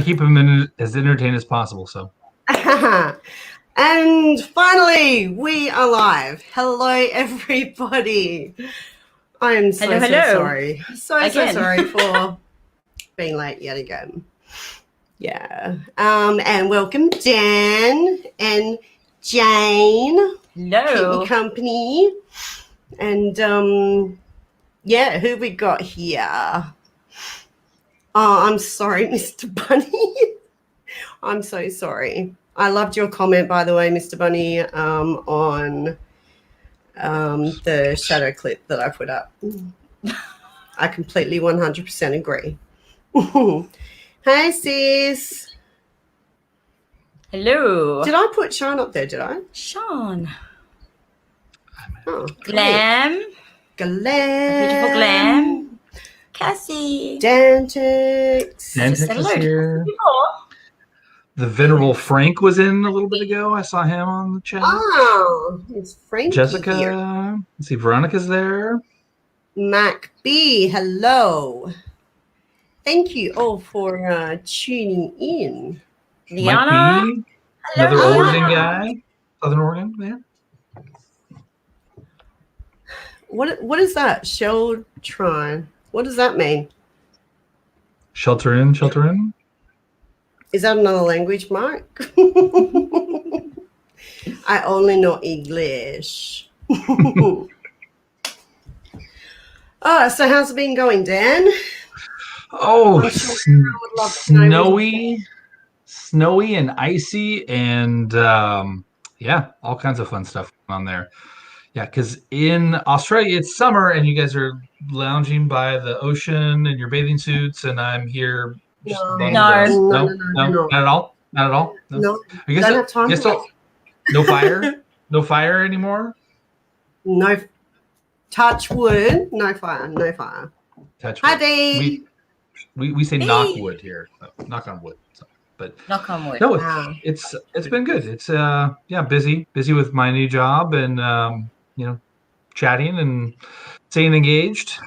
keep them as entertained as possible. So. And finally, we are live. Hello, everybody. I am so sorry. So sorry for being late yet again. Yeah. And welcome, Dan and Jane. Hello. Keep me company. And yeah, who we got here? Oh, I'm sorry, Mr. Bunny. I'm so sorry. I loved your comment, by the way, Mr. Bunny, on the shadow clip that I put up. I completely 100% agree. Hey, sis. Hello. Did I put Sean up there, did I? Sean. Oh, Glam. Beautiful Glam. Cassie. Dantix. Dantix is here. The Venerable Frank was in a little bit ago. I saw him on the chat. Oh, it's Frank. Jessica. Here. Let's see, Veronica's there. Mac B, hello. Thank you all for tuning in. Liana. Mike B, another Oregon guy. Southern Oregon, man. What is that? Sheltron. What does that mean? Shelter in, shelter in. Is that another language, Mark? I only know English. Oh, so how's it been going, Dan? Oh, snowy and icy, and yeah, all kinds of fun stuff on there. Yeah, because in Australia it's summer, and you guys are lounging by the ocean in your bathing suits, and I'm here. No, not at all. Not at all. No. I guess don't have time. No fire. No fire anymore. No. Touch wood. No fire. No fire. Touch wood. Hi, Dave. We say knock wood here. So, knock on wood. So, but knock on wood. No, it's been good. It's yeah, busy with my new job, and you know, chatting and staying engaged.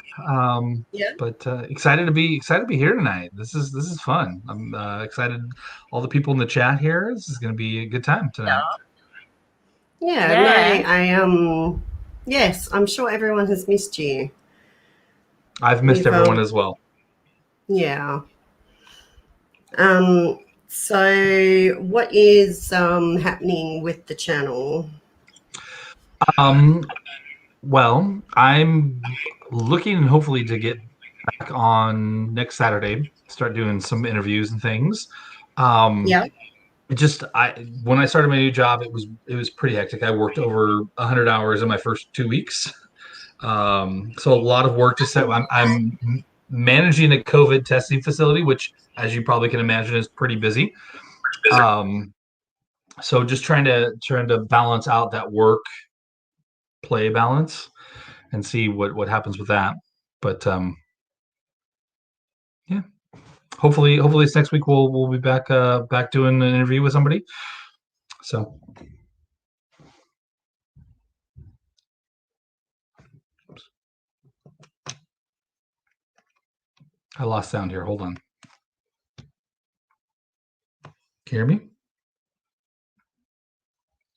Yeah. But excited to be here tonight. This is fun. I'm excited. All the people in the chat here. This is going to be a good time tonight. Yeah. No, yes, I'm sure everyone has missed you. I've missed everyone as well. Yeah. So what is happening with the channel? Well, I'm looking hopefully to get back on next Saturday, start doing some interviews and things. Yeah. When I started my new job, it was pretty hectic. I worked over 100 hours in my first 2 weeks. So a lot of work to set. I'm managing a COVID testing facility, which, as you probably can imagine, is pretty busy. So just trying to balance out that work play balance and see what happens with that. But yeah, hopefully next week we'll be back doing an interview with somebody. So I lost sound here. Hold on. Can you hear me?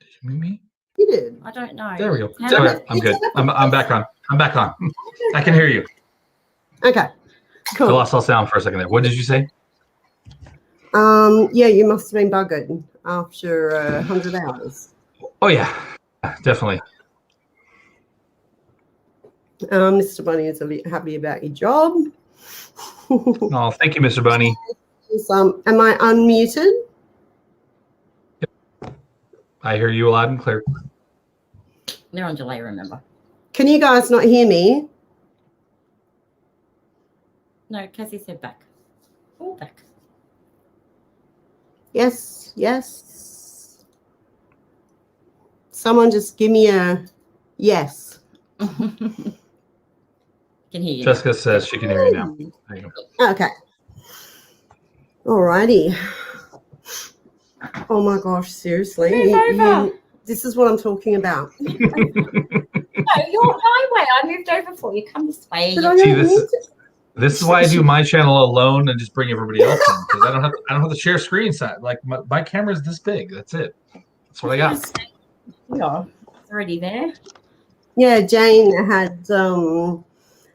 Did you mute me? You did. I don't know. There we go. Okay, I'm good. I'm back on. I can hear you. Okay. Cool. I lost all sound for a second there. What did you say? Yeah, you must have been buggered after 100 hours. Oh yeah, definitely. Mr. Bunny is happy about your job. Oh, thank you, Mr. Bunny. Am I unmuted? Yep. I hear you loud and clear. They're on delay, remember. Can you guys not hear me? No, Cassie said back. Oh, back. Yes. Someone just give me a yes. Can hear you. Jessica says she can hear you now. There you go. Okay. Alrighty. Oh my gosh, seriously. This is what I'm talking about. No, you're my way. I moved over for you. Come this way. But I don't need to. This is why I do my channel alone and just bring everybody else in, because I don't have to share screen side. Like my camera's this big. That's it. That's what I got. Yeah, it's already there. Yeah, Jane had an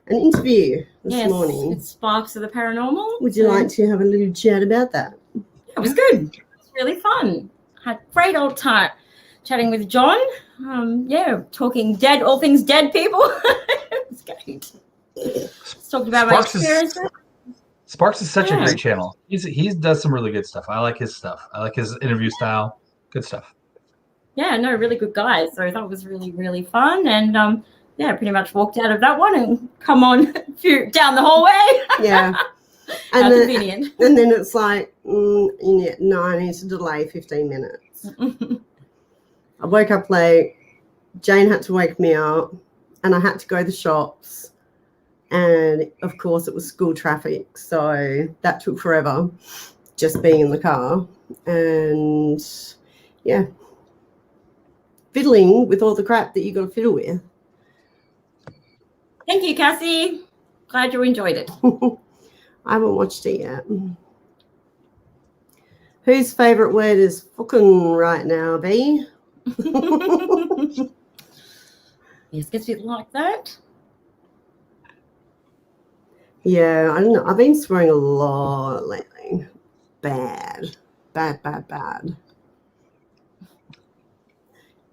interview this morning. With Sparks of the Paranormal. Would you like to have a little chat about that? It was good. It was really fun. Had great old time chatting with John. Talking all things dead people. It was great. Talked about my experiences. Sparks is such a great channel. He does some really good stuff. I like his stuff. I like his interview style. Good stuff. Yeah, no, really good guy. So that was really, really fun. And pretty much walked out of that one and come on down the hallway. Yeah. How convenient. And then it's like, no, I need to delay 15 minutes. I woke up late. Jane had to wake me up, and I had to go to the shops. And of course, it was school traffic, so that took forever, just being in the car. And yeah, fiddling with all the crap that you got to fiddle with. Thank you, Cassie. Glad you enjoyed it. I haven't watched it yet. Whose favourite word is fucking right now, B? Yes, gets a bit like that. Yeah, I don't know. I've been swearing a lot lately. Bad.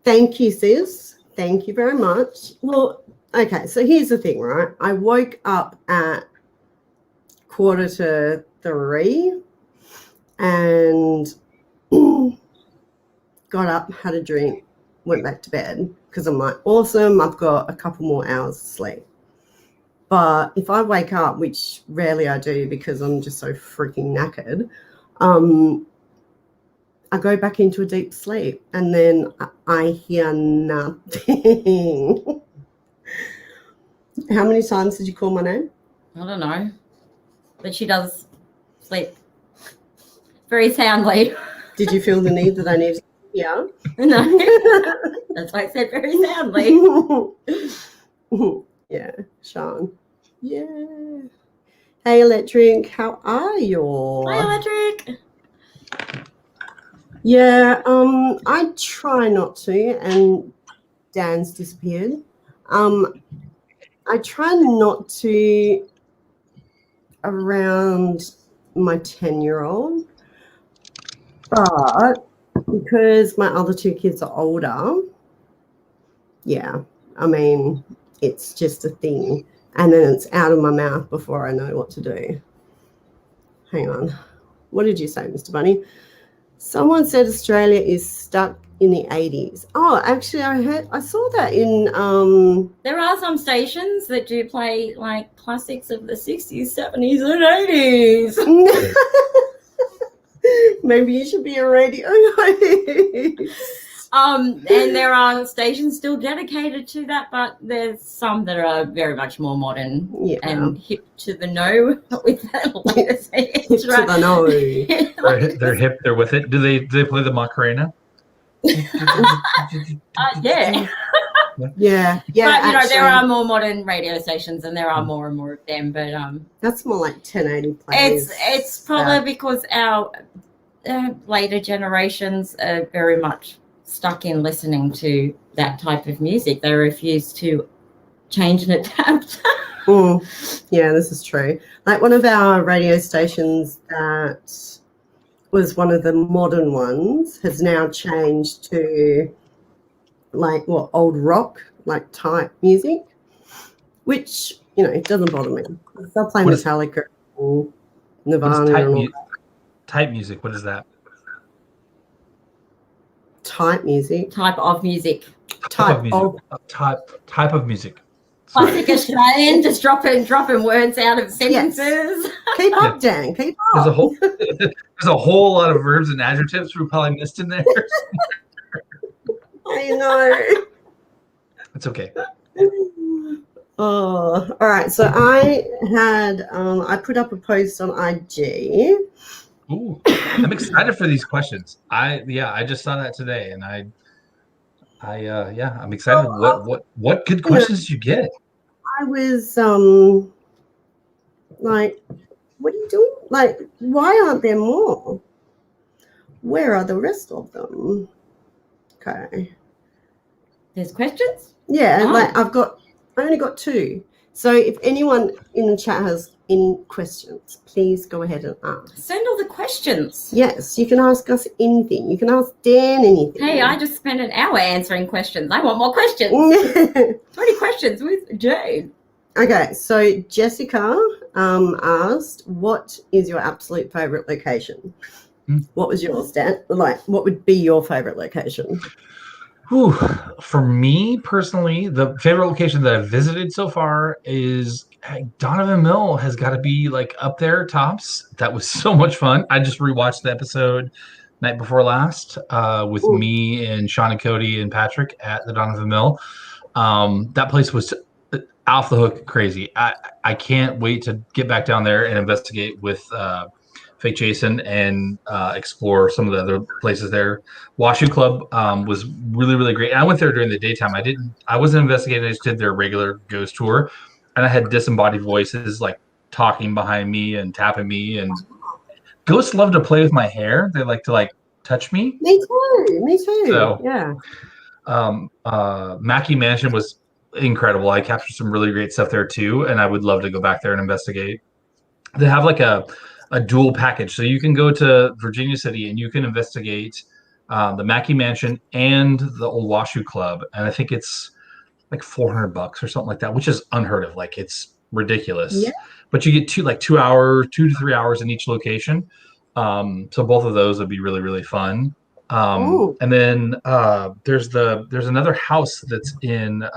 Thank you, sis. Thank you very much. Well, okay, so here's the thing, right? I woke up at 2:45 and got up, had a drink, went back to bed because I'm like, awesome, I've got a couple more hours of sleep. But if I wake up, which rarely I do because I'm just so freaking knackered, I go back into a deep sleep and then I hear nothing. How many times did you call my name? I don't know. But she does sleep very soundly. Did you feel the need that I needed to hear? No. That's why I said very soundly. Yeah, Sean. Yeah. Hey, Electric, how are you? Hi, Electric. Yeah, I try not to, and Dan's disappeared. I try not to around my 10-year-old, but because my other two kids are older, yeah, I mean, it's just a thing. And then it's out of my mouth before I know what to do. Hang on. What did you say, Mr. Bunny? Someone said Australia is stuck in the 80s. Oh, actually, I saw that in... There are some stations that do play, like, classics of the 60s, 70s, and 80s. Maybe you should be a radio host. And there are stations still dedicated to that, but there's some that are very much more modern and hip to the know with that latest age, hip to the know. They're hip. They're with it. Do they play the Macarena? Yeah. Yeah. But actually, there are more modern radio stations, and there are more and more of them. But that's more like 1080 plays. It's probably because our later generations are very much stuck in listening to that type of music. They refuse to change and adapt. Yeah, this is true. Like one of our radio stations that was one of the modern ones has now changed to like old rock like type music, which it doesn't bother me. They'll play Metallica or Nirvana. Type music. What is that? Type music. Type of music. Type of music. Classic Australian, just dropping words out of sentences. Yes. Keep up, Dan. Keep up. There's a whole lot of verbs and adjectives we probably missed in there. I know. It's okay. Oh, all right. So I put up a post on IG. Ooh, I'm excited for these questions. I just saw that today, and I'm excited. What good questions did you get? I was Like, what are you doing? Like, why aren't there more? Where are the rest of them? Okay. There's questions? Yeah, Oh. like I only got 2. So if anyone in the chat has any questions, please go ahead and ask. Send all the questions. Yes, you can ask us anything. You can ask Dan anything. Hey, I just spent an hour answering questions. I want more questions. 20 questions with Jane. Okay, so Jessica asked, what is your absolute favorite location? What was yours, Dan? Like, what would be your favorite location? Whew. For me personally, the favorite location that I've visited so far is Donovan Mill has got to be like up there tops. That was so much fun. I just rewatched the episode night before last with me and Sean and Cody and Patrick at the Donovan Mill. That place was off the hook crazy. I can't wait to get back down there and investigate with Fake Jason and explore some of the other places there. Washoe Club was really, really great. And I went there during the daytime. I wasn't investigating. I just did their regular ghost tour, and I had disembodied voices like talking behind me and tapping me. And ghosts love to play with my hair. They like to like touch me. Me too. Me too. So, yeah. Mackey Mansion was incredible. I captured some really great stuff there too, and I would love to go back there and investigate. They have like a dual package, so you can go to Virginia City and you can investigate the Mackey Mansion and the old Washoe Club, and I think it's like $400 or something like that, which is unheard of. Like, it's ridiculous. Yeah. But you get 2 to 3 hours in each location. So both of those would be really, really fun. And then there's another house that's in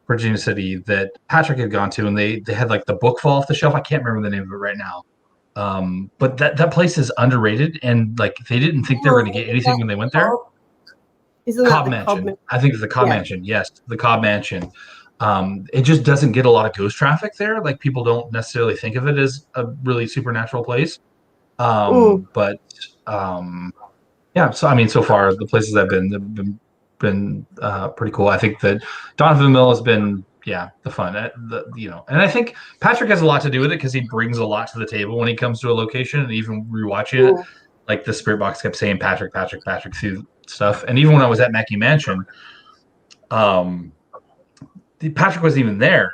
Virginia City that Patrick had gone to, and they had like the book fall off the shelf. I can't remember the name of it right now. But that place is underrated, and like they didn't think they were going to get anything when they went there. Isn't Cobb that Mansion. Cobb Mansion? I think it's the Cobb Mansion. Yes, the Cobb Mansion. It just doesn't get a lot of ghost traffic there. Like, people don't necessarily think of it as a really supernatural place. But yeah. So I mean, so far the places I've been have been pretty cool. I think that Donovan Mill has been the fun. And I think Patrick has a lot to do with it because he brings a lot to the table when he comes to a location, and even rewatching it, like the spirit box kept saying Patrick through stuff. And even when I was at Mackey Mansion, Patrick wasn't even there,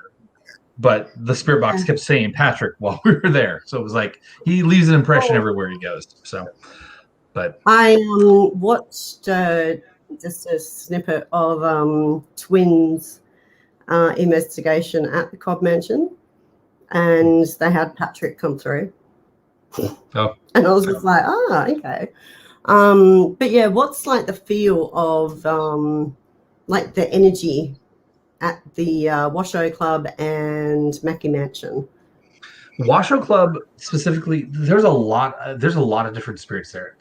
but the spirit box kept saying Patrick while we were there. So it was like he leaves an impression everywhere he goes. So, but I watched just a snippet of Twins investigation at the Cobb Mansion, and they had Patrick come through. Oh. And I was just like, okay. But yeah, what's like the feel of like the energy at the Washoe Club and Mackey Mansion? Washoe Club specifically, there's a lot of different spirits there.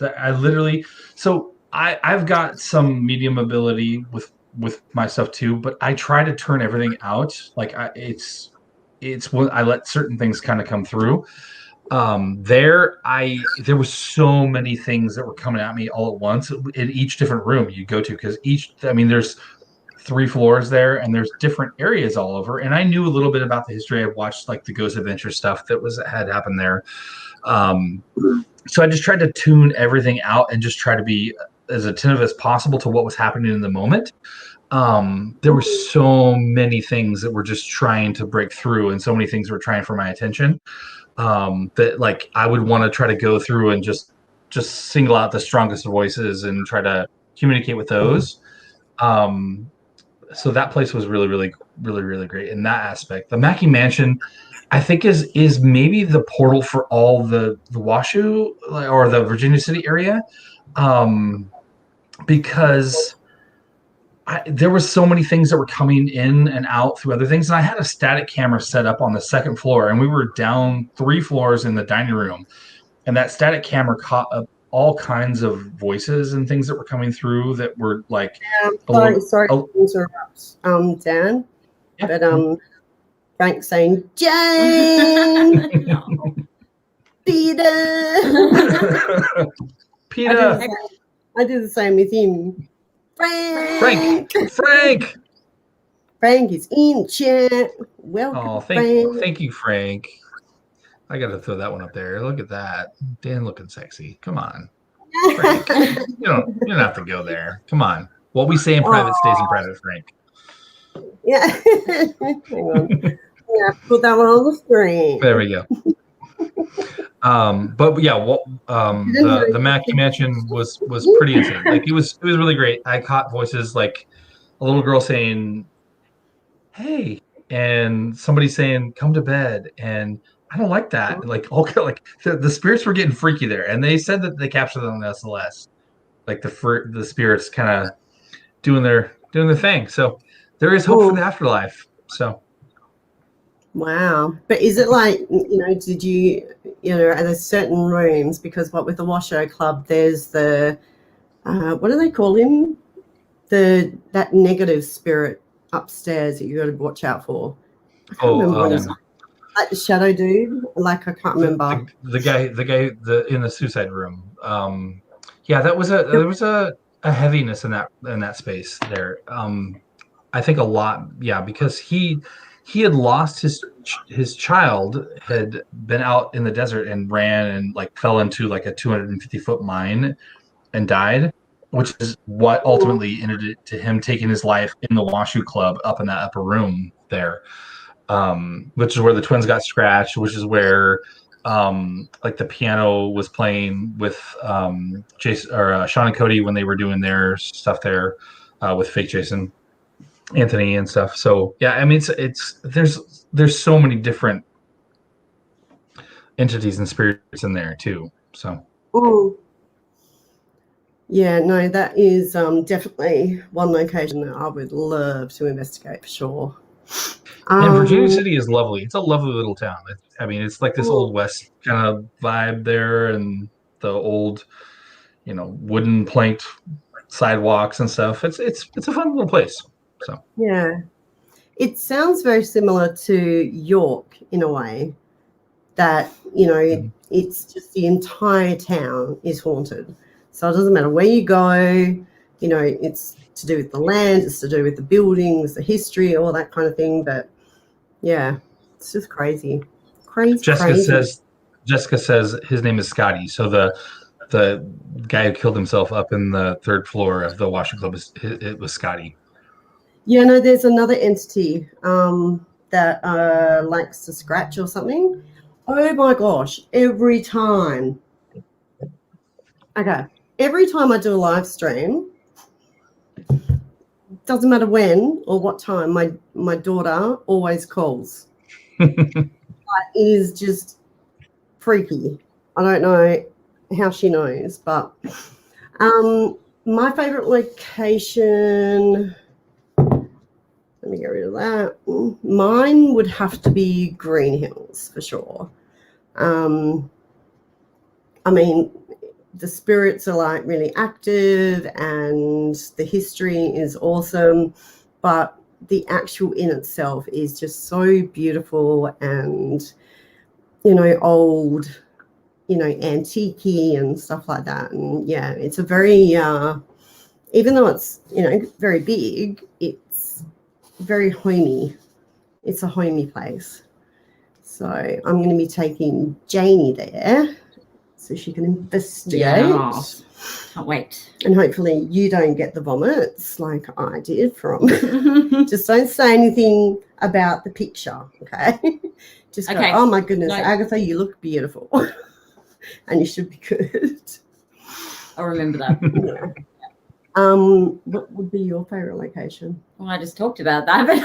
I've got some medium ability with my stuff too, but I try to turn everything out. Like it's when I let certain things kind of come through. There was so many things that were coming at me all at once in each different room you go to, because there's 3 floors there, and there's different areas all over. And I knew a little bit about the history. I watched like the Ghost Adventure stuff that had happened there. So I just tried to tune everything out and just try to be as attentive as possible to what was happening in the moment. There were so many things that were just trying to break through, and so many things were trying for my attention, that like I would want to try to go through and just single out the strongest voices and try to communicate with those. So that place was really, really, really, really great in that aspect. The Mackey Mansion, I think, is maybe the portal for all the Washoe or the Virginia City area, because there were so many things that were coming in and out through other things. And I had a static camera set up on the 2nd floor, and we were down 3 floors in the dining room, and that static camera caught up all kinds of voices and things that were coming through that were like sorry to interrupt, Dan, but Frank saying Jane. Peter. I did the same with him. Frank is in chat. Welcome. Thank you, Frank. I got to throw that one up there. Look at that. Dan looking sexy. Come on. Frank. You don't have to go there. Come on. What we say in private stays in private, Frank. Yeah. Hang on. Yeah, put that one on the screen. There we go. But yeah, the Mackey Mansion was pretty insane. Like it was really great. I caught voices like a little girl saying, "Hey," and somebody saying, "Come to bed," and I don't like that. Like, okay, like the spirits were getting freaky there, and they said that they captured them on SLS. Like the spirits kind of doing their thing. So there is hope for the afterlife. So wow. But is it like, did you, are there certain rooms? Because with the Washoe Club, there's the, what do they call him? That negative spirit upstairs that you got to watch out for. I can't remember what his name. Like the shadow dude. Like I can't remember. The guy in the suicide room. Yeah, there was a heaviness in that space there. I think a lot, yeah, because he had lost his child, had been out in the desert and ran and like fell into like a 250-foot mine and died, which is what ultimately ended it to him taking his life in the Washoe Club up in that upper room there, which is where the twins got scratched, which is where like the piano was playing with Jason or Sean and Cody when they were doing their stuff there with fake Jason Anthony and stuff. So yeah, I mean it's there's so many different entities and spirits in there too. So yeah, no, that is definitely one location that I would love to investigate for sure. And Virginia City is lovely. It's a lovely little town. It's like this old West kind of vibe there, and the old, wooden planked sidewalks and stuff. It's a fun little place. So yeah, it sounds very similar to York in a way. That it's just the entire town is haunted. So it doesn't matter where you go. It's to do with the land, it's to do with the buildings, the history, all that kind of thing. But yeah, it's just crazy. Jessica says his name is Scotty. So the guy who killed himself up in the third floor of the Washoe Club it was Scotty. Yeah, no, there's another entity that likes to scratch or something. Oh my gosh! Every time I do a live stream, doesn't matter when or what time, my daughter always calls. It is just freaky. I don't know how she knows, but my favorite location, let me get rid of that. Mine would have to be Green Hills for sure. The spirits are like really active and the history is awesome, but the actual in itself is just so beautiful and, old, antique-y and stuff like that. And yeah, it's a very, even though it's, very big, it's very homey. It's a homey place. So I'm going to be taking Janie there so she can investigate. Yeah. Can't wait. And hopefully you don't get the vomits like I did from. Just don't say anything about the picture, okay? Just go, oh my goodness, no. Agatha, you look beautiful. And you should be good. I'll remember that. Yeah. What would be your favorite location? Well, I just talked about that, but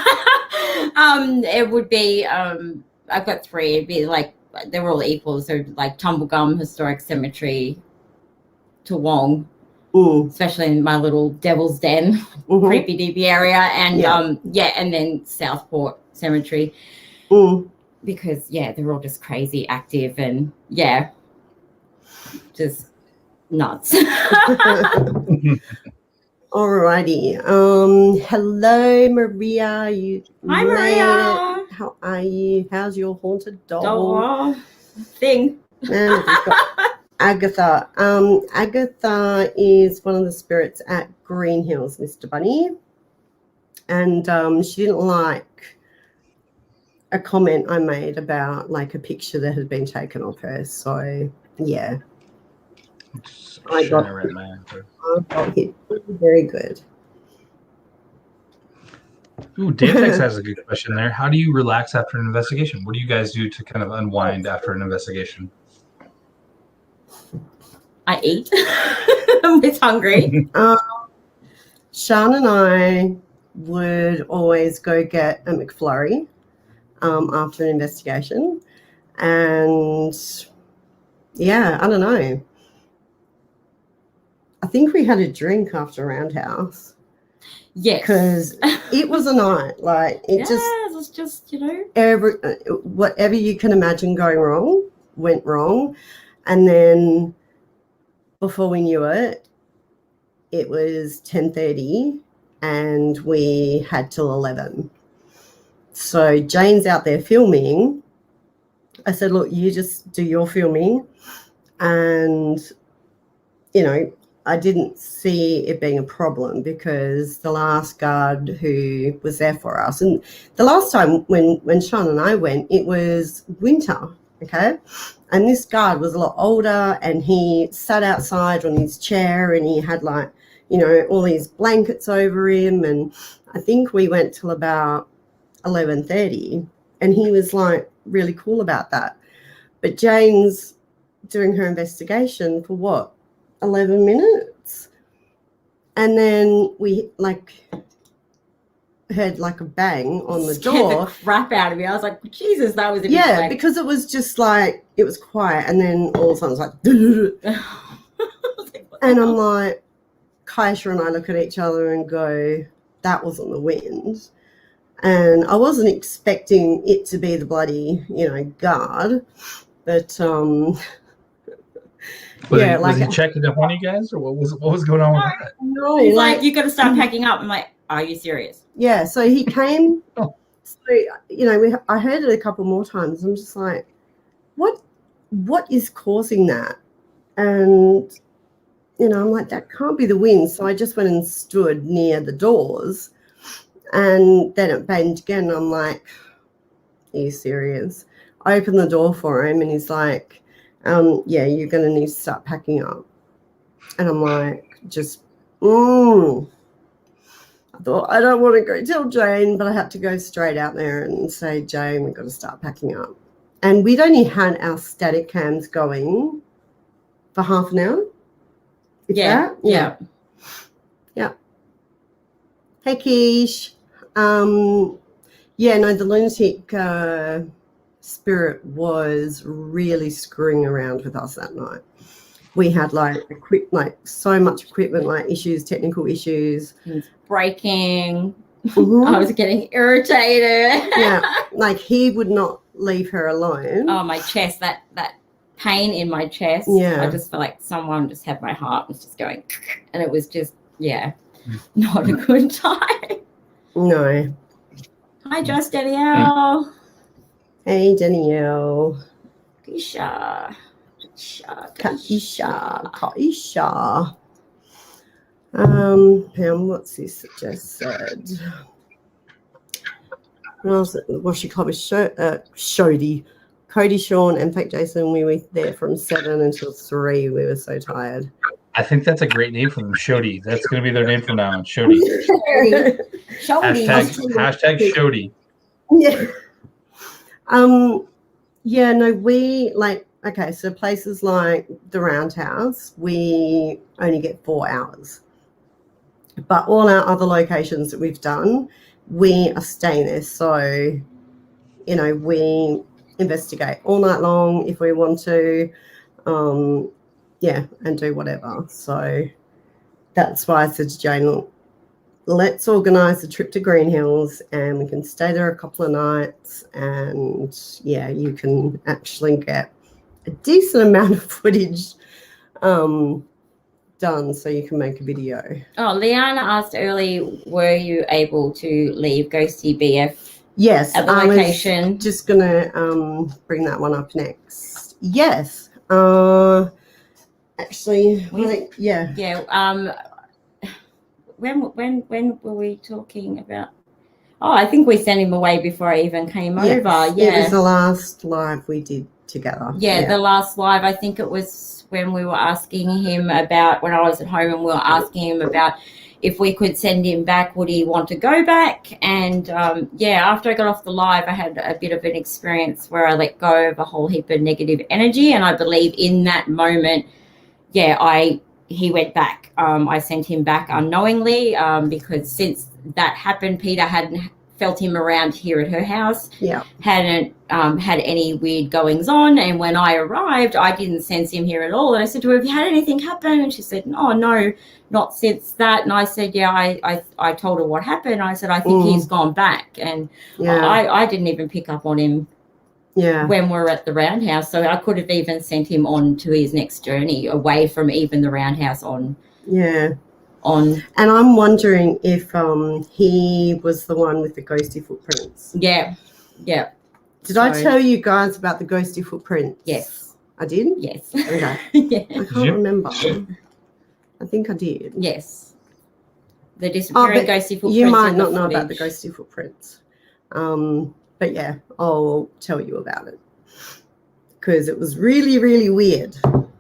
it would be I've got three. It'd be like they're all equal. So like Tumblegum Historic Cemetery, Toowong, especially in my little Devil's Den, creepy deepy area, and and then Southport Cemetery, because they're all just crazy active and just nuts. Alrighty. Hello, Maria. Hi, Maria. How are you? How's your haunted doll thing? And we've got Agatha. Agatha is one of the spirits at Green Hills, Mr. Bunny. And she didn't like a comment I made about like a picture that had been taken of her. So yeah, I got hit very good. Ooh, Dantex has a good question there. How do you relax after an investigation? What do you guys do to kind of unwind after an investigation? I eat. I'm just hungry. Sean and I would always go get a McFlurry after an investigation. And yeah, I don't know. I think we had a drink after Roundhouse. Yes. Because it was a night. Like, it it was just, you know. Whatever you can imagine going wrong, went wrong. And then before we knew it, it was 10:30 and we had till 11. So Jane's out there filming. I said, look, you just do your filming. And, you know, I didn't see it being a problem because the last guard who was there for us, and the last time when Sean and I went, it was winter, okay? And this guard was a lot older and he sat outside on his chair and he had like, you know, all these blankets over him. And I think we went till about 11:30 and he was like really cool about that. But Jane's doing her investigation for what, 11 minutes? And then we like heard like a bang on the door. The crap out of me. I was like, Jesus, that was a bit yeah, because it was just like, it was quiet, and then all of a sudden it was like and I'm like, Kaisha and I look at each other and go, that wasn't the wind. And I wasn't expecting it to be the bloody, you know, guard, but was he checking up on you guys, or what was going on with that? No, he's like, you got to start packing up. I'm like, are you serious? Yeah, so he came. So, you know, I heard it a couple more times. I'm just like, what is causing that? And, you know, I'm like, that can't be the wind. So I just went and stood near the doors, and then it banged again. I'm like, are you serious? I opened the door for him and he's like, yeah, you're going to need to start packing up. And I'm like, I thought, I don't want to go tell Jane, but I had to go straight out there and say, Jane, we've got to start packing up. And we'd only had our static cams going for half an hour. Yeah. Hey, Keish. Yeah, no, the lunatic spirit was really screwing around with us that night. We had like so much equipment, like issues, technical issues. Breaking. Mm-hmm. I was getting irritated. Yeah, like he would not leave her alone. Oh, my chest, that pain in my chest. Yeah. I just felt like someone just had my heart was just going, and it was just, not a good time. No. Hi, Joss Danielle. Hey, Danielle. Kaisha. What's this that just said? What she called me Shody. Cody, Sean, and Fake Jason, we were there from 7 until 3. We were so tired. I think that's a great name for them, Shody. That's going to be their name from now on, Shody. Hashtag Shody. Yeah. Yeah, no, we like, okay, so places like the Roundhouse, we only get 4 hours. But all our other locations that we've done, we are staying there. So, you know, we investigate all night long if we want to, and do whatever. So that's why I said to Jane, look, let's organise a trip to Green Hills and we can stay there a couple of nights, and you can actually get a decent amount of footage done so you can make a video. Oh, Liana asked early, were you able to leave Ghosty BF? Yes, at the location. I was just gonna bring that one up next. Yes. Actually, when were we talking about? Oh, I think we sent him away before I even came over. Yeah. It was the last live we did together. Yeah, the last live, I think it was when we were asking him about, when I was at home and we were asking him about if we could send him back, would he want to go back? And after I got off the live, I had a bit of an experience where I let go of a whole heap of negative energy. And I believe in that moment, he went back. I sent him back unknowingly because since that happened, Peter hadn't felt him around here at her house. Yeah. Hadn't had any weird goings on. And when I arrived, I didn't sense him here at all. And I said to her, have you had anything happen? And she said, oh, no, not since that. And I said, yeah, I told her what happened. I said, I think he's gone back. And I didn't even pick up on him when we're at the roundhouse. So I could have even sent him on to his next journey away from even the roundhouse on. Yeah. And I'm wondering if he was the one with the ghosty footprints. Yeah. Did I tell you guys about the ghosty footprints? Yes. I did? Yes. Okay. Yeah. I can't remember. I think I did. Yes. The disappearing ghosty footprints. You might not know about the ghosty footprints. But yeah, I'll tell you about it. Because it was really, really weird.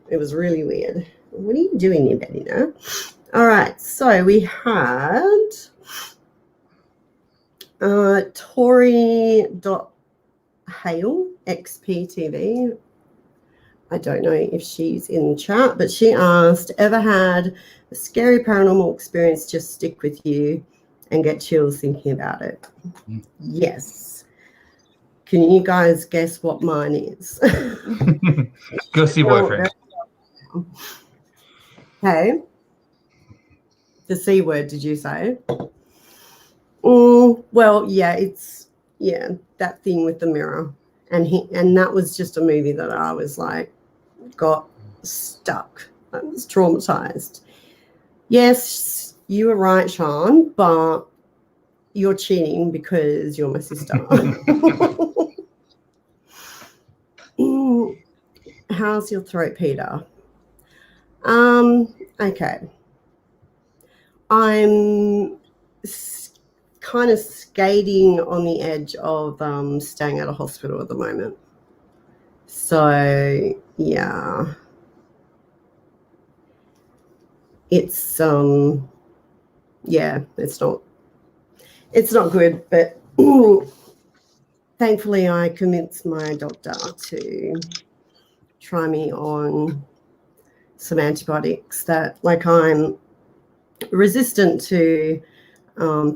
It was really weird. What are you doing here, Betty? No? All right, so we had Tori.Hale, XPTV. I don't know if she's in the chat, but she asked, ever had a scary paranormal experience just stick with you and get chills thinking about it? Yes. Can you guys guess what mine is? Ghosty boyfriend. Okay. The C word, did you say? Well, yeah, it's that thing with the mirror. And that was just a movie that I was like, got stuck. I was traumatized. Yes, you were right, Sean, but you're cheating because you're my sister. How's your throat, Peter? Okay. I'm kind of skating on the edge of staying at a hospital at the moment. So, yeah. It's it's not good, but thankfully I convinced my doctor to try me on some antibiotics that, like, I'm resistant to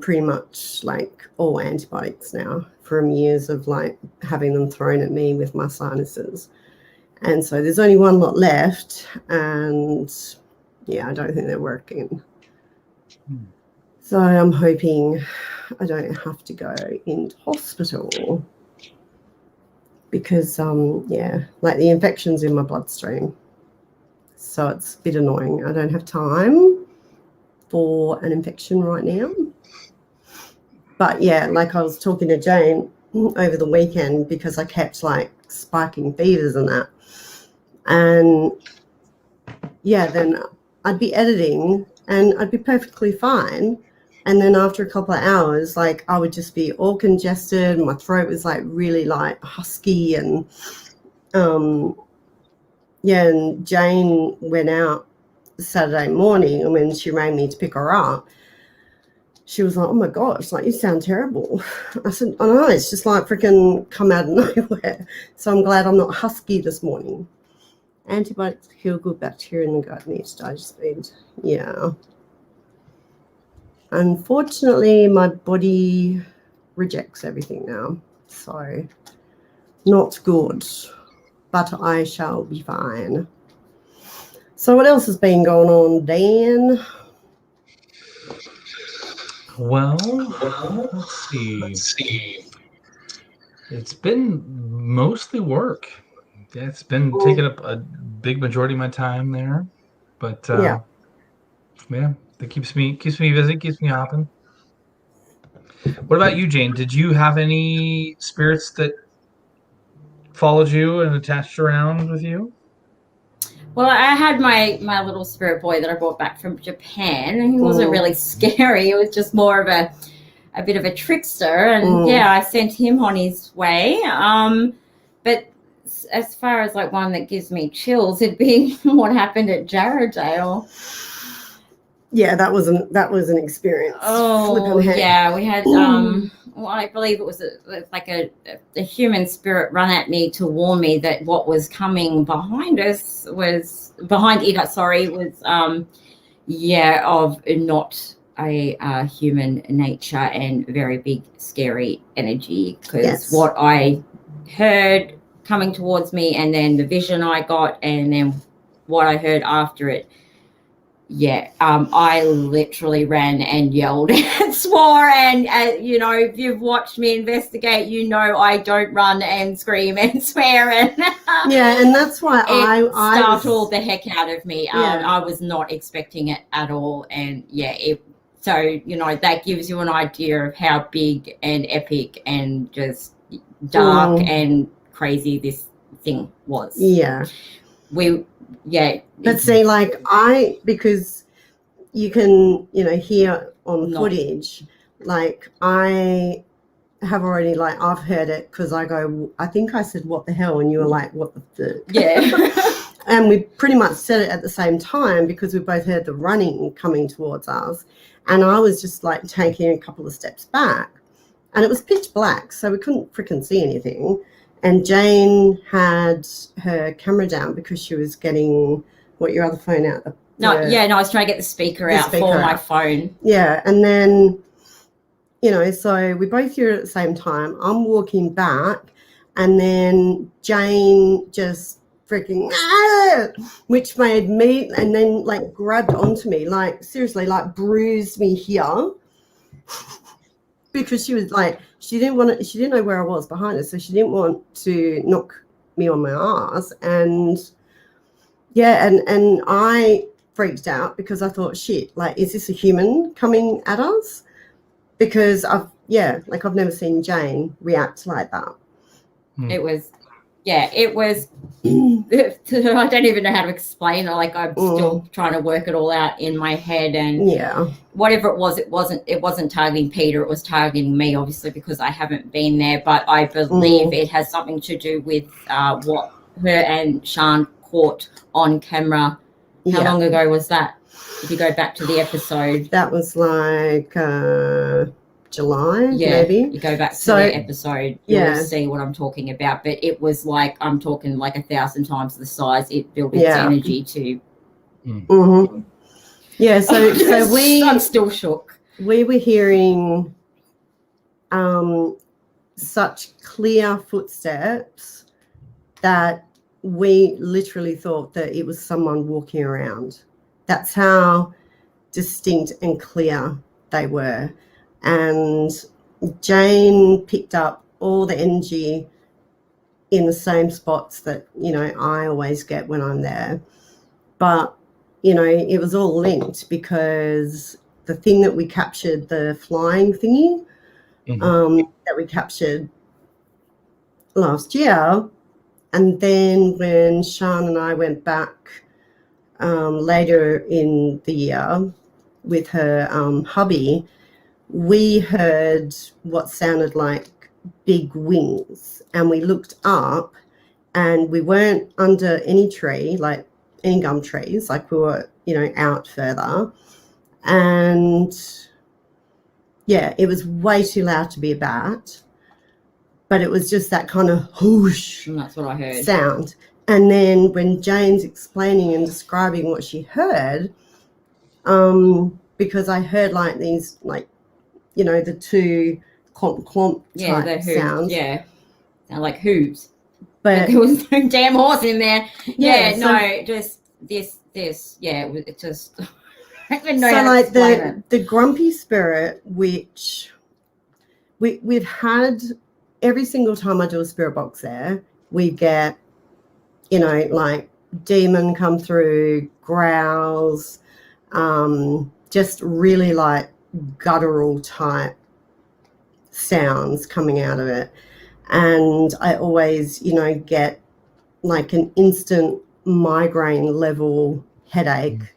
pretty much like all antibiotics now from years of like having them thrown at me with my sinuses. And so there's only one lot left, and I don't think they're working. So I'm hoping I don't have to go into hospital because like the infection's in my bloodstream. So it's a bit annoying. I don't have time for an infection right now. But yeah, like I was talking to Jane over the weekend because I kept like spiking fevers and that. And then I'd be editing and I'd be perfectly fine. And then after a couple of hours, like I would just be all congested and my throat was like really like husky and and Jane went out Saturday morning, and when she rang me to pick her up, she was like, oh my gosh, like you sound terrible. I said, I know, it's just like freaking come out of nowhere. So I'm glad I'm not husky this morning. Antibiotics kill good bacteria in the gut, needs to digest speed. Yeah. Unfortunately, my body rejects everything now. So not good, but I shall be fine. So what else has been going on, Dan? Well, let's see. It's been mostly work. Yeah, it's been taking up a big majority of my time there. But that keeps me busy, keeps me hopping. What about you, Jane? Did you have any spirits that followed you and attached around with you? Well, I had my little spirit boy that I brought back from Japan, and he wasn't really scary. It was just more of a a bit of a trickster, and I sent him on his way. But as far as like one that gives me chills, it'd be what happened at Jarrahdale. Yeah, that was an experience. Oh, yeah, we had well, I believe it was like a human spirit run at me to warn me that what was coming behind us was of not a human nature and very big scary energy, because what I heard coming towards me, and then the vision I got, and then what I heard after it. Yeah, I literally ran and yelled and swore, and if you've watched me investigate, I don't run and scream and swear, and and that's why it startled the heck out of me. I was not expecting it at all, and that gives you an idea of how big and epic and just dark and crazy this thing was. Yeah. But see, because you can, hear on footage, like I have already, like, I've heard it, because I think I said, what the hell? And you were like, what the? Yeah. And we pretty much said it at the same time, because we both heard the running coming towards us. And I was just like taking a couple of steps back, and it was pitch black, so we couldn't freaking see anything. And Jane had her camera down because she was getting your other phone out. I was trying to get the speaker out for my phone. Yeah, and then, so we both hear it at the same time. I'm walking back, and then Jane just freaking, which made me, and then like grabbed onto me, like seriously, like bruised me here. Because she was like, she didn't know where I was behind her, so she didn't want to knock me on my ass. And and I freaked out, because I thought, shit, like, is this a human coming at us? Because I've never seen Jane react like that. It was I don't even know how to explain it. Like, I'm still trying to work it all out in my head, and whatever it was, it wasn't targeting Peter, it was targeting me, obviously, because I haven't been there. But I believe it has something to do with what her and Sean caught on camera. How long ago was that? If you go back to the episode, that was like July, maybe. You go back to the episode, you'll see what I'm talking about. But it was like, I'm talking like 1,000 times the size. It built its energy to. Yeah, so I'm still shook. We were hearing such clear footsteps that we literally thought that it was someone walking around. That's how distinct and clear they were. And Jane picked up all the energy in the same spots that, I always get when I'm there. But, it was all linked, because the thing that we captured, the flying thingy, that we captured last year, and then when Sean and I went back later in the year with her hubby, we heard what sounded like big wings, and we looked up, and we weren't under any tree, like any gum trees, like we were, out further. And it was way too loud to be a bat, but it was just that kind of whoosh. And that's what I heard. Sound. And then when Jane's explaining and describing what she heard, because I heard like these, like, the two clomp clomp type sounds. Yeah, sound like hooves. But there was no damn horse in there. Just this. It just. I don't even know how to explain it. The grumpy spirit, which we've had every single time I do a spirit box there, we get, like demon come through, growls, just really like guttural type sounds coming out of it. And I always, get like an instant migraine level headache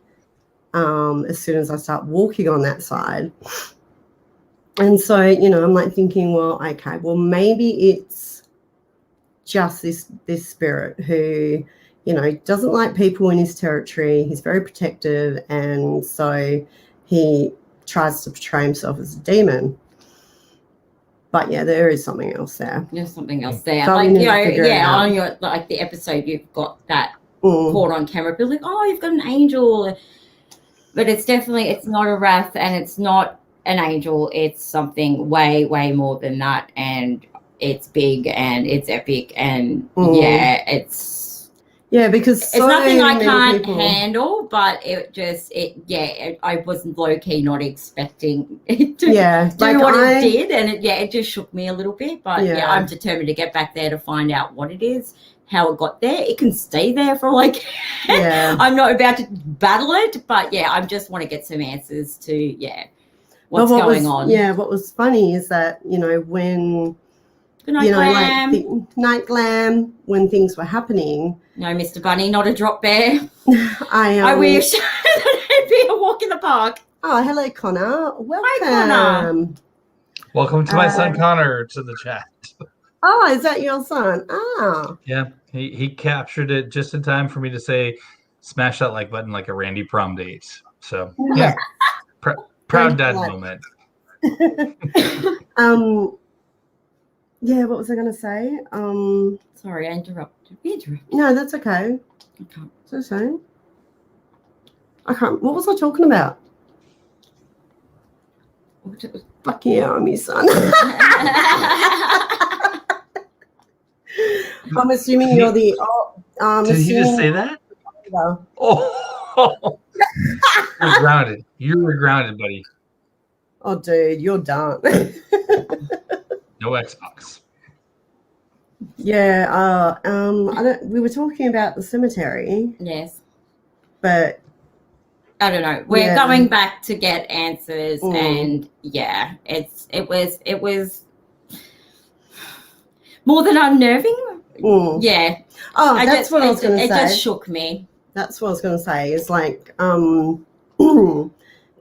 as soon as I start walking on that side. And so, I'm like thinking, well, okay, well, maybe it's just this spirit who, doesn't like people in his territory. He's very protective, and so he tries to portray himself as a demon. But yeah, there is something else there. There's something else there. So like, we need to figure it out. on your the episode, you've got that caught on camera. People like, oh, you've got an angel. But it's not a wrath, and it's not an angel. It's something way, way more than that. And it's big and it's epic. And because it's nothing I can't handle, but I was low key not expecting it to do what it did, and it just shook me a little bit. But I'm determined to get back there to find out what it is, how it got there. It can stay there for I'm not about to battle it, but I just want to get some answers to what's going on. Yeah, what was funny is that when. Good night, Glam. Like the night Glam, when things were happening. No, Mr. Bunny, not a drop bear. I wish that it'd be a walk in the park. Oh, hello, Connor. Welcome. Hi, Connor. Welcome to my son, Connor, to the chat. Oh, is that your son? Ah. Yeah, he captured it just in time for me to say, smash that like button like a Randy prom date. So, proud dad moment. Yeah, what was I going to say? Sorry, I interrupted. No, that's okay. Okay. So sorry. What was I talking about? Fuck yeah, I'm your son. I'm assuming you're the... Did he just say that? Oh. You're grounded. You're grounded, buddy. Oh, dude, you're done. No Xbox. Yeah, we were talking about the cemetery. Yes. But I don't know. We're going back to get answers, and it was more than unnerving. Yeah. Oh, that's what I was going to say. It just shook me. That's what I was going to say. It's like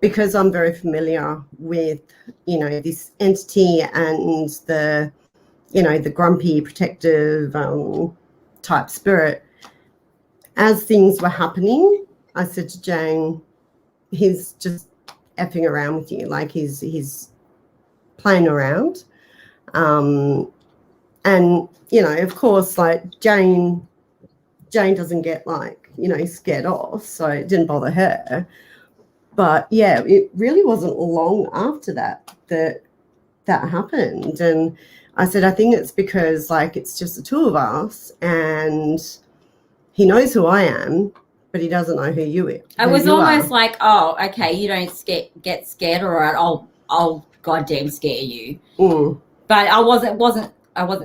because I'm very familiar with, this entity and the, the grumpy, protective type spirit. As things were happening, I said to Jane, he's just effing around with you. Like he's playing around. And, of course, like Jane doesn't get scared off. So it didn't bother her. But it really wasn't long after that happened. And I said, I think it's because it's just the two of us, and he knows who I am, but he doesn't know who you are. I was almost like, oh, okay, you don't get scared, all right, I'll goddamn scare you. But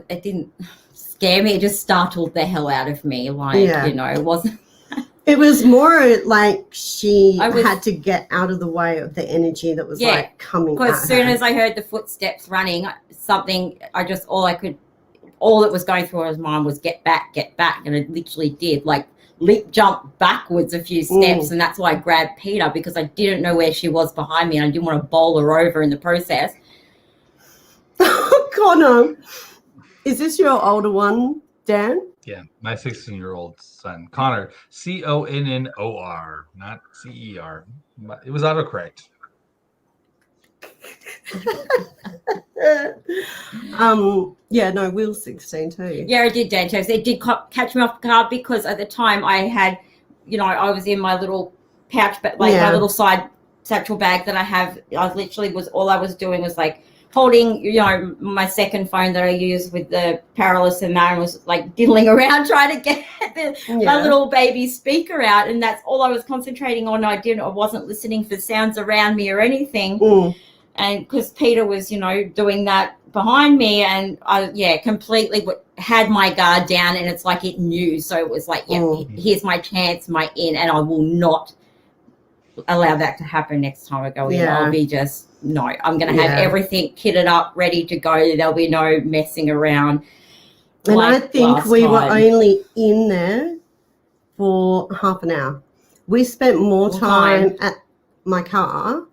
it didn't scare me. It just startled the hell out of me. It wasn't. It was more like she had to get out of the way of the energy that was coming. Because as soon as I heard the footsteps running, all that was going through his mind was get back, and it literally did. Jump backwards a few steps, and that's why I grabbed Peter, because I didn't know where she was behind me, and I didn't want to bowl her over in the process. Connor, is this your older one, Dan? Yeah, my 16-year-old son, Connor, Connor, not CER. It was autocorrect. Will's 16 too. Yeah, it did, Dan. It did catch me off guard, because at the time I had, I was in my little pouch, but my little side satchel bag that I have. All I was doing was holding, my second phone that I use with the Paralysis, and Maren was diddling around trying to get my little baby speaker out, and that's all I was concentrating on. I wasn't listening for sounds around me or anything. And because Peter was, doing that behind me, and I, completely had my guard down, and it's like it knew. So it was here's my chance, my in, and I will not allow that to happen next time I go in. I'll be I'm going to have everything kitted up, ready to go. There'll be no messing around. And I think we were only in there for half an hour. We spent more time at my car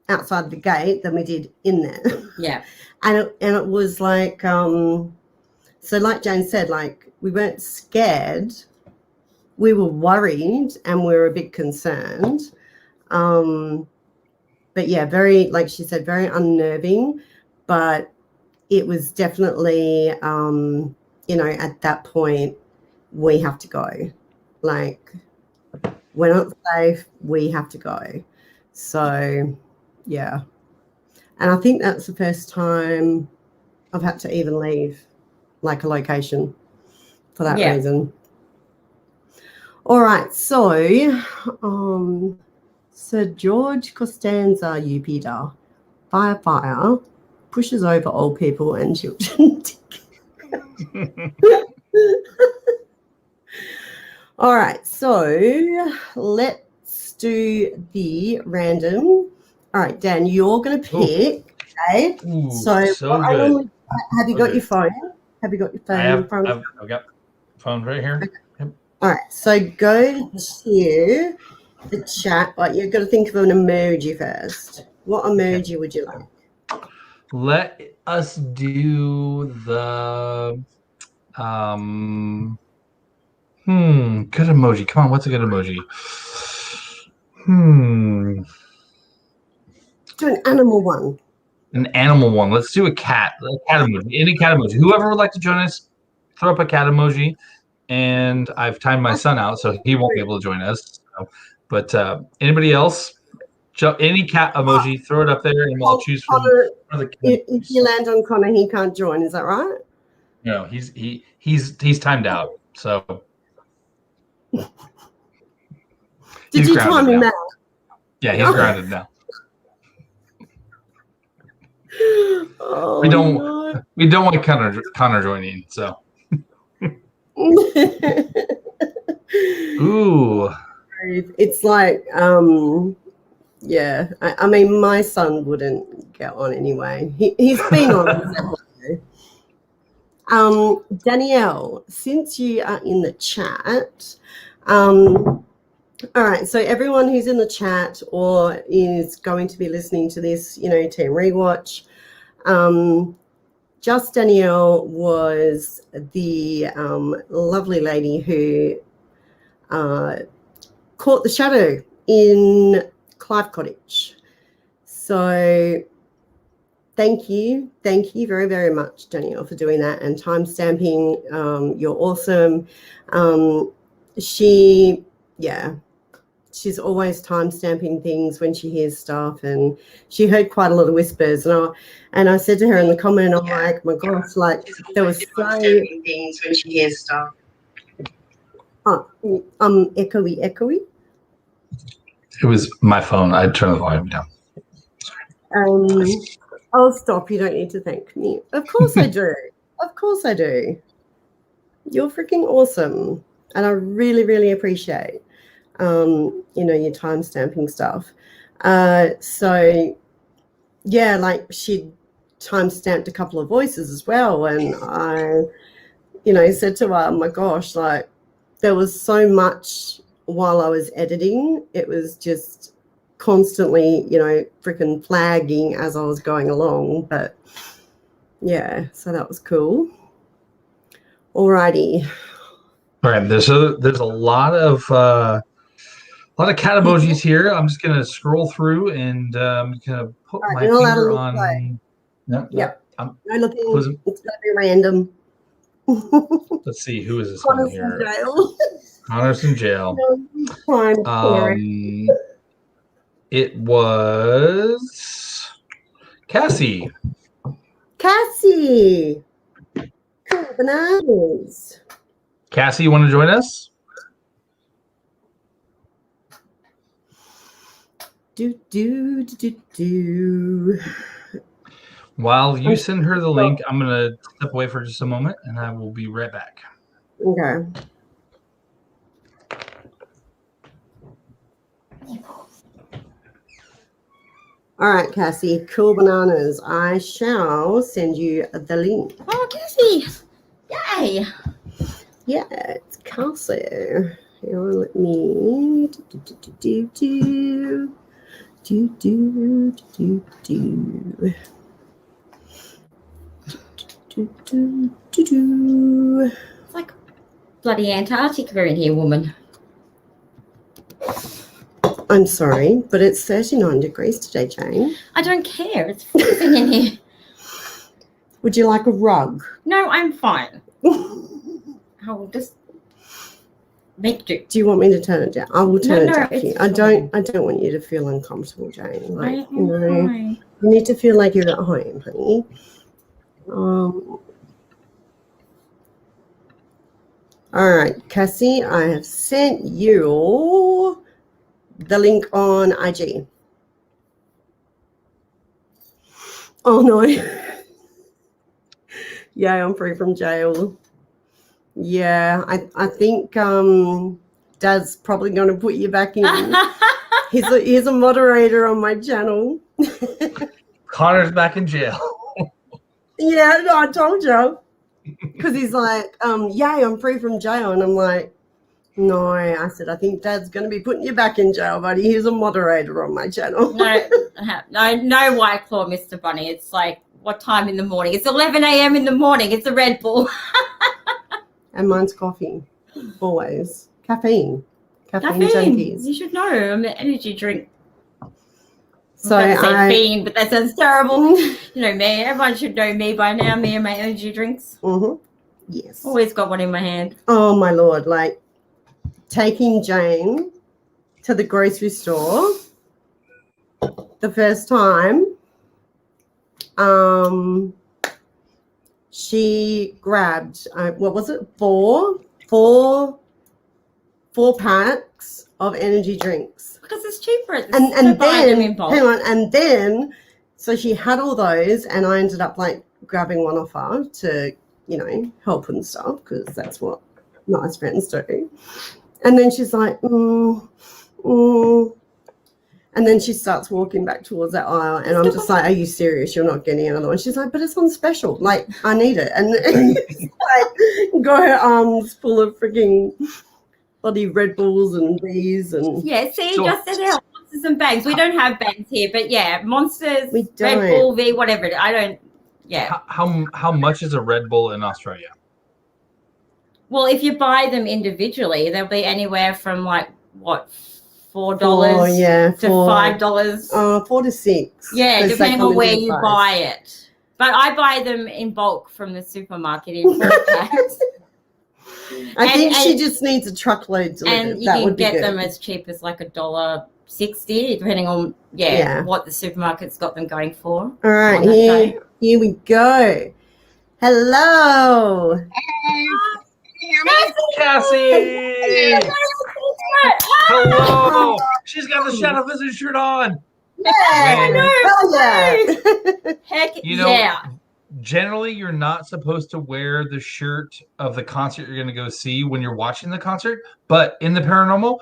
outside the gate than we did in there. Yeah. And it was like, so like Jane said, like we weren't scared. We were worried and we were a bit concerned. But yeah, very, like she said, very unnerving. But it was definitely, at that point, we have to go. Like, we're not safe. We have to go. So, yeah. And I think that's the first time I've had to even leave, like, a location for that reason. All right. So, Sir George Costanza, Upida, fire, pushes over old people and children. All right, so let's do the random. All right, Dan, you're going to pick. Okay. Ooh, so good. Have you got your phone? Have you got your phone? I've got phone right here. Okay. Yep. All right, so go to the chat, but you've got to think of an emoji first. What emoji would you like? Let us do the good emoji. Come on, what's a good emoji? Do an animal one. An animal one. Let's do a cat emoji. Any cat emoji. Whoever would like to join us, throw up a cat emoji. And I've timed my son out, so he won't be able to join us. So, but anybody else, any cat emoji, throw it up there, and we'll choose from. If you land on Connor, he can't join. Is that right? No, he's timed out. So did you time him out? Yeah, he's grounded now. Oh, we don't want Connor joining. So. Ooh. It's like, yeah. I mean, my son wouldn't get on anyway. He's been on. Danielle, since you are in the chat, all right, so everyone who's in the chat or is going to be listening to this, Team Rewatch, Just Danielle was the lovely lady who caught the shadow in Clive Cottage. So thank you very, very much, Danielle, for doing that and timestamping. You're awesome. She's always timestamping things when she hears stuff, and she heard quite a lot of whispers. And I said to her in the comment, I'm like, my gosh, like there was so things when she hears stuff. Oh, echoey. It was my phone. I'd turn the volume down. I'll stop. You don't need to thank me. Of course I do. Of course I do. You're freaking awesome, and I really, really appreciate. Your time stamping stuff. So yeah, like she time stamped a couple of voices as well. And I, said to her, oh my gosh, like there was so much while I was editing. It was just constantly, freaking flagging as I was going along. But yeah, so that was cool. Alrighty. All right, there's a lot of cat emojis here. I'm just gonna scroll through and I'm gonna put my finger on. Yep. No looking. It's gonna be random. Let's see, who is this one here? Connor's in jail. It was Cassie. Cool bananas. Cassie, you want to join us? Do. While you send her the link, I'm going to step away for just a moment, and I will be right back. Okay. All right, Cassie, cool bananas. I shall send you the link. Oh, Cassie. Yay. Yeah, it's Cassie. Here, let me Do, do, do, do. Do, do, do, do. It's like bloody Antarctica in here, woman. I'm sorry, but it's 39 degrees today, Jane. I don't care. It's freezing in here. Would you like a rug? No, I'm fine. I'll just make do. Do you want me to turn it down? I will turn it down for it's you. fine. I don't want you to feel uncomfortable, Jane. Like, I am fine. you need to feel like you're at home, honey. All right, Cassie, I have sent you the link on IG. Oh no. Yeah, I'm free from jail. Yeah, I think Dad's probably going to put you back in. He's a moderator on my channel. Connor's back in jail. Yeah, no, I told you. Because he's like, yay, I'm free from jail. And I'm like, no, I said, I think Dad's going to be putting you back in jail, buddy. He's a moderator on my channel. No White Claw, Mr. Bunny. It's like, what time in the morning? It's 11 a.m. in the morning. It's a Red Bull. And mine's coffee, always. Caffeine junkies. You should know. I'm an energy drink. So I say fiend, but that sounds terrible. You know me. Everyone should know me by now. Me and my energy drinks. Mm-hmm. Yes. Always got one in my hand. Oh my Lord! Like taking Jane to the grocery store the first time. She grabbed what was it? Four packs of energy drinks. Because it's cheaper. And then hang on, and then so she had all those, and I ended up like grabbing one off her to, you know, help and stuff, because that's what nice friends do. And then she's like, and then she starts walking back towards that aisle, and I'm just like, are you serious? You're not getting another one? She's like, but it's on special. Like, I need it. And like, got her arms full of freaking bloody Red Bulls and these and yeah. See, just said out Monsters and Bangs. We don't have bangs here, but yeah, Monsters, we don't. Red Bull, V, whatever. I don't. Yeah. How much is a Red Bull in Australia? Well, if you buy them individually, they'll be anywhere from like what. $4 to $5. 4 to 6. Yeah, depending on where you buy it. But I buy them in bulk from the supermarket in 4 packs. I think she just needs a truckload delivered. And you can get them as cheap as like $1.60, depending on what the supermarket's got them going for. All right, here we go. Hello. Cassie. Hello. She's got the Shadow Wizard shirt on. Yeah, I know. Heck you know, yeah. Generally, you're not supposed to wear the shirt of the concert you're going to go see when you're watching the concert. But in the paranormal,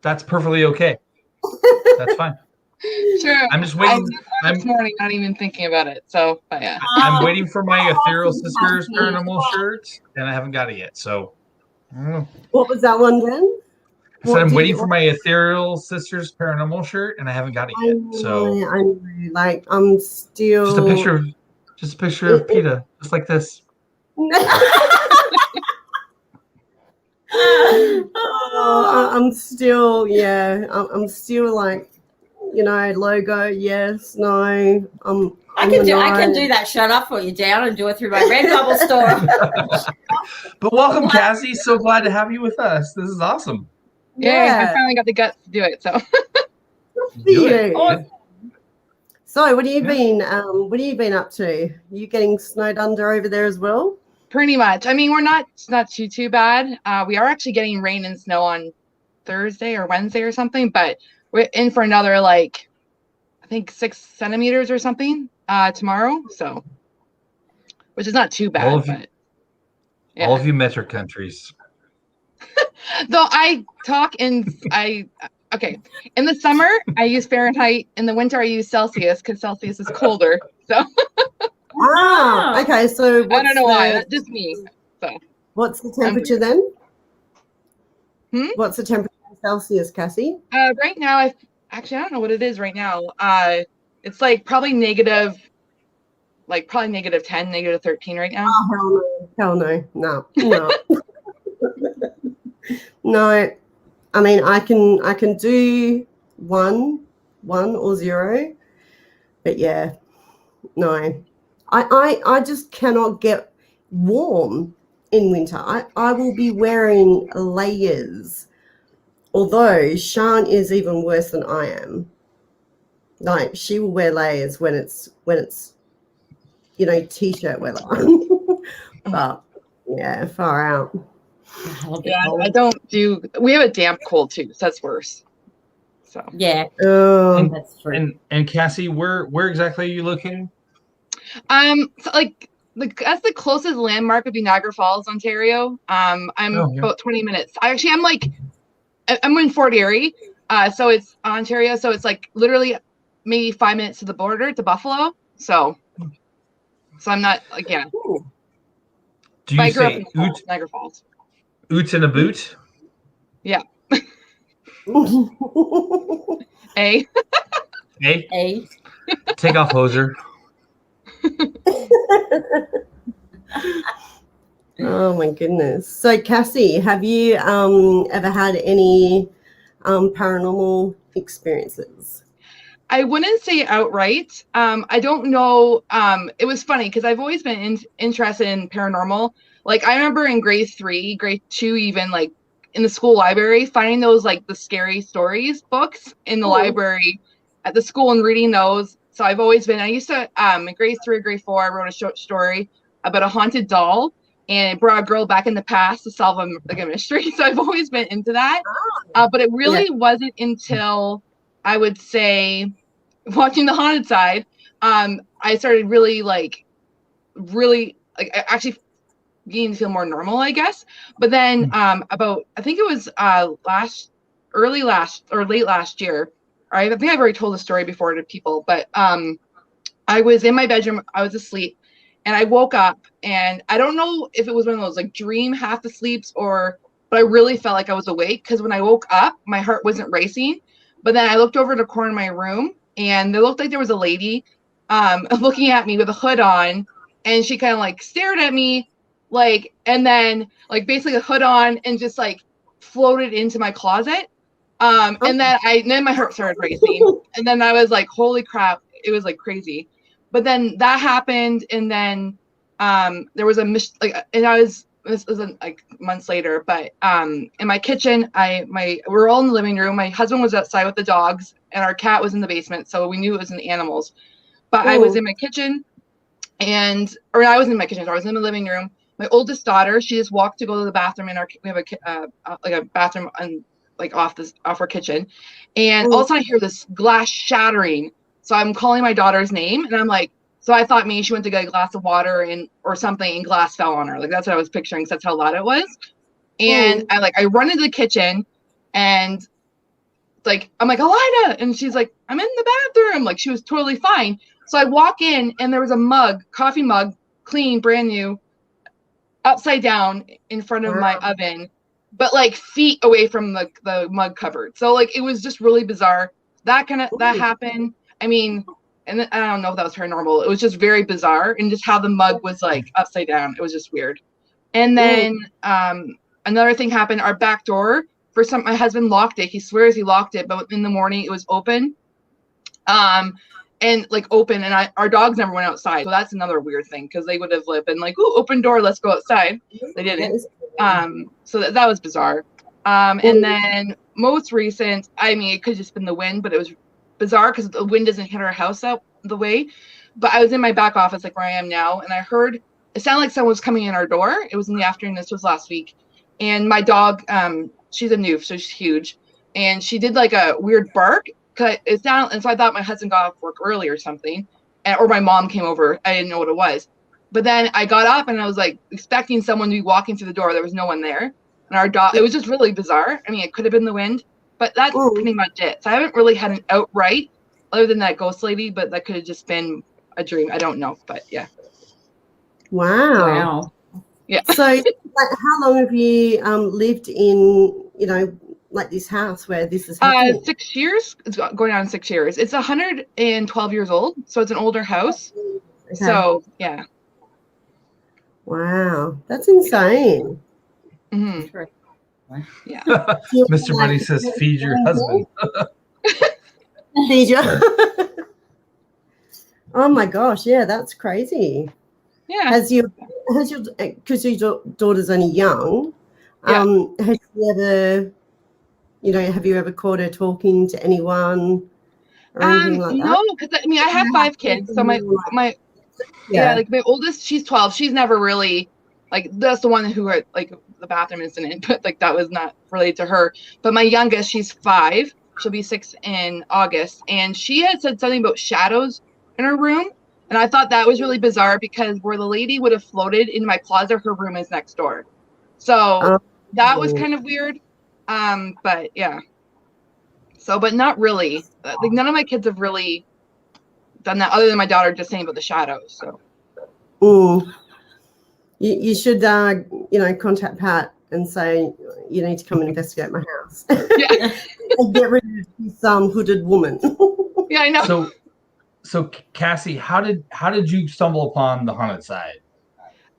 that's perfectly okay. That's fine. True. I'm just waiting. This morning, not even thinking about it. So, but yeah. I'm waiting for my Ethereal Sisters paranormal shirt, and I haven't got it yet. So, I don't know. What was that one then? I said I'm waiting for my Ethereal Sisters paranormal shirt, and I haven't got it yet. I'm still just a picture of Peta, just like this. I'm still like, you know, logo, yes, no. I can do that shut up for you down and do it through my Redbubble store. But welcome, Cassie. So glad to have you with us. This is awesome. Yeah, I finally got the guts to do it. So awesome. So what have you been up to? You getting snowed under over there as well? Pretty much. I mean, it's not too bad. We are actually getting rain and snow on Thursday or Wednesday or something, but we're in for another, like, I think 6 centimeters or something tomorrow. So, which is not too bad. All of you metric countries. Though I talk okay. In the summer, I use Fahrenheit. In the winter, I use Celsius because Celsius is colder. So. Okay. So I don't know why. That's just me. So. What's the temperature then? Hmm? What's the temperature in Celsius, Cassie? Right now, actually, I don't know what it is right now. It's like probably negative 10, negative 13 right now. Oh, hell no. No. No. I mean, I can do one or zero, but yeah, no. I just cannot get warm in winter. I will be wearing layers. Although Shan is even worse than I am. Like, she will wear layers when it's t-shirt weather. But yeah, far out. Yeah, I don't do. We have a damp cold too, so that's worse. So Yeah, Oh, that's true. And Cassie, where exactly are you located? so like that's the closest landmark would be Niagara Falls, Ontario. I'm about 20 minutes. I'm in Fort Erie, so it's Ontario, so it's like literally maybe 5 minutes to the border to Buffalo. So I'm not like, yeah. Do you I grew up say in Niagara Falls. Oots in a boot? Yeah. A. Hey, take off hoser. Oh my goodness. So Cassie, have you ever had any paranormal experiences? I wouldn't say outright. I don't know. It was funny because I've always been interested in paranormal. Like, I remember in grade 3, grade 2, even, like in the school library, finding those like the scary stories books in the library at the school and reading those. So I've always been. I used to in grade 3 or grade 4, I wrote a short story about a haunted doll, and it brought a girl back in the past to solve a mystery. So I've always been into that. But it really wasn't until, I would say, watching The Haunted Side, I started really actually beginning to feel more normal, I guess. But then about, I think it was late last year. I think I've already told the story before to people, but I was in my bedroom, I was asleep, and I woke up, and I don't know if it was one of those like dream half asleeps but I really felt like I was awake, because when I woke up, my heart wasn't racing. But then I looked over the corner of my room, and it looked like there was a lady looking at me with a hood on, and she kind of like stared at me, like, and then like basically a hood on, and just like floated into my closet. And then my heart started racing, and then I was like, holy crap, it was like crazy. But then that happened, and then there was this was like months later, but in my kitchen, we were all in the living room. My husband was outside with the dogs, and our cat was in the basement, so we knew it was in the animals. But I was in my kitchen, or I was in my kitchen, so I was in the living room. My oldest daughter, she just walked to go to the bathroom we have a bathroom like off our kitchen, and all of a sudden I hear this glass shattering. So I'm calling my daughter's name, and I'm like, so I thought maybe she went to get a glass of water or something, and glass fell on her. Like, that's what I was picturing, because that's how loud it was. And I run into the kitchen, and like, I'm like, Elida, and she's like, I'm in the bathroom. Like, she was totally fine. So I walk in, and there was a coffee mug, clean, brand new, upside down in front of my oven, but like feet away from the mug cupboard. So like, it was just really bizarre. That happened. I mean, and I don't know if that was paranormal. It was just very bizarre, and just how the mug was like upside down. It was just weird. And then another thing happened. Our back door, my husband locked it. He swears he locked it, but in the morning it was open. And like open, and our dogs never went outside. So that's another weird thing, because they would have been like, "Ooh, open door, let's go outside." They didn't. So that was bizarre. And then most recent, I mean, it could have just been the wind, but it was bizarre because the wind doesn't hit our house out the way. But I was in my back office, like where I am now, and I heard it sounded like someone was coming in our door. It was in the afternoon. This was last week, and my dog, she's a noof, so she's huge, and she did like a weird bark. It's down, and so I thought my husband got off work early or something, or my mom came over. I didn't know what it was, but then I got up, and I was like expecting someone to be walking through the door. There was no one there, and our dog. It was just really bizarre. I mean, it could have been the wind, but that's pretty much it. So I haven't really had an outright, other than that ghost lady, but that could have just been a dream. I don't know, but yeah. Wow. Yeah. So, how long have you lived in like this house where this is happening? 6 years. It's going on 6 years. It's 112 years old, so it's an older house. Okay. So yeah. Wow, that's insane. Hmm. Yeah. Mr. Bunny says, "Feed your husband." Feed your. Oh my gosh, yeah, that's crazy. Yeah. Has your because your daughter's only young, Yeah. has she ever, have you ever caught her talking to anyone or anything like that? No, because I mean I have 5 kids, so my like my oldest, she's 12. She's never really like, that's the one who had like the bathroom incident, but like that was not related to her. But my youngest, she's 5. She'll be 6 in August, and she had said something about shadows in her room, and I thought that was really bizarre because where the lady would have floated in my closet, her room is next door. So that was kind of weird. But yeah. So, but not really. Like none of my kids have really done that, other than my daughter just saying about the shadows. So. You should, contact Pat and say, you need to come and investigate my house. Yeah. And get rid of this hooded woman. Yeah, I know. So Cassie, how did you stumble upon the haunted side?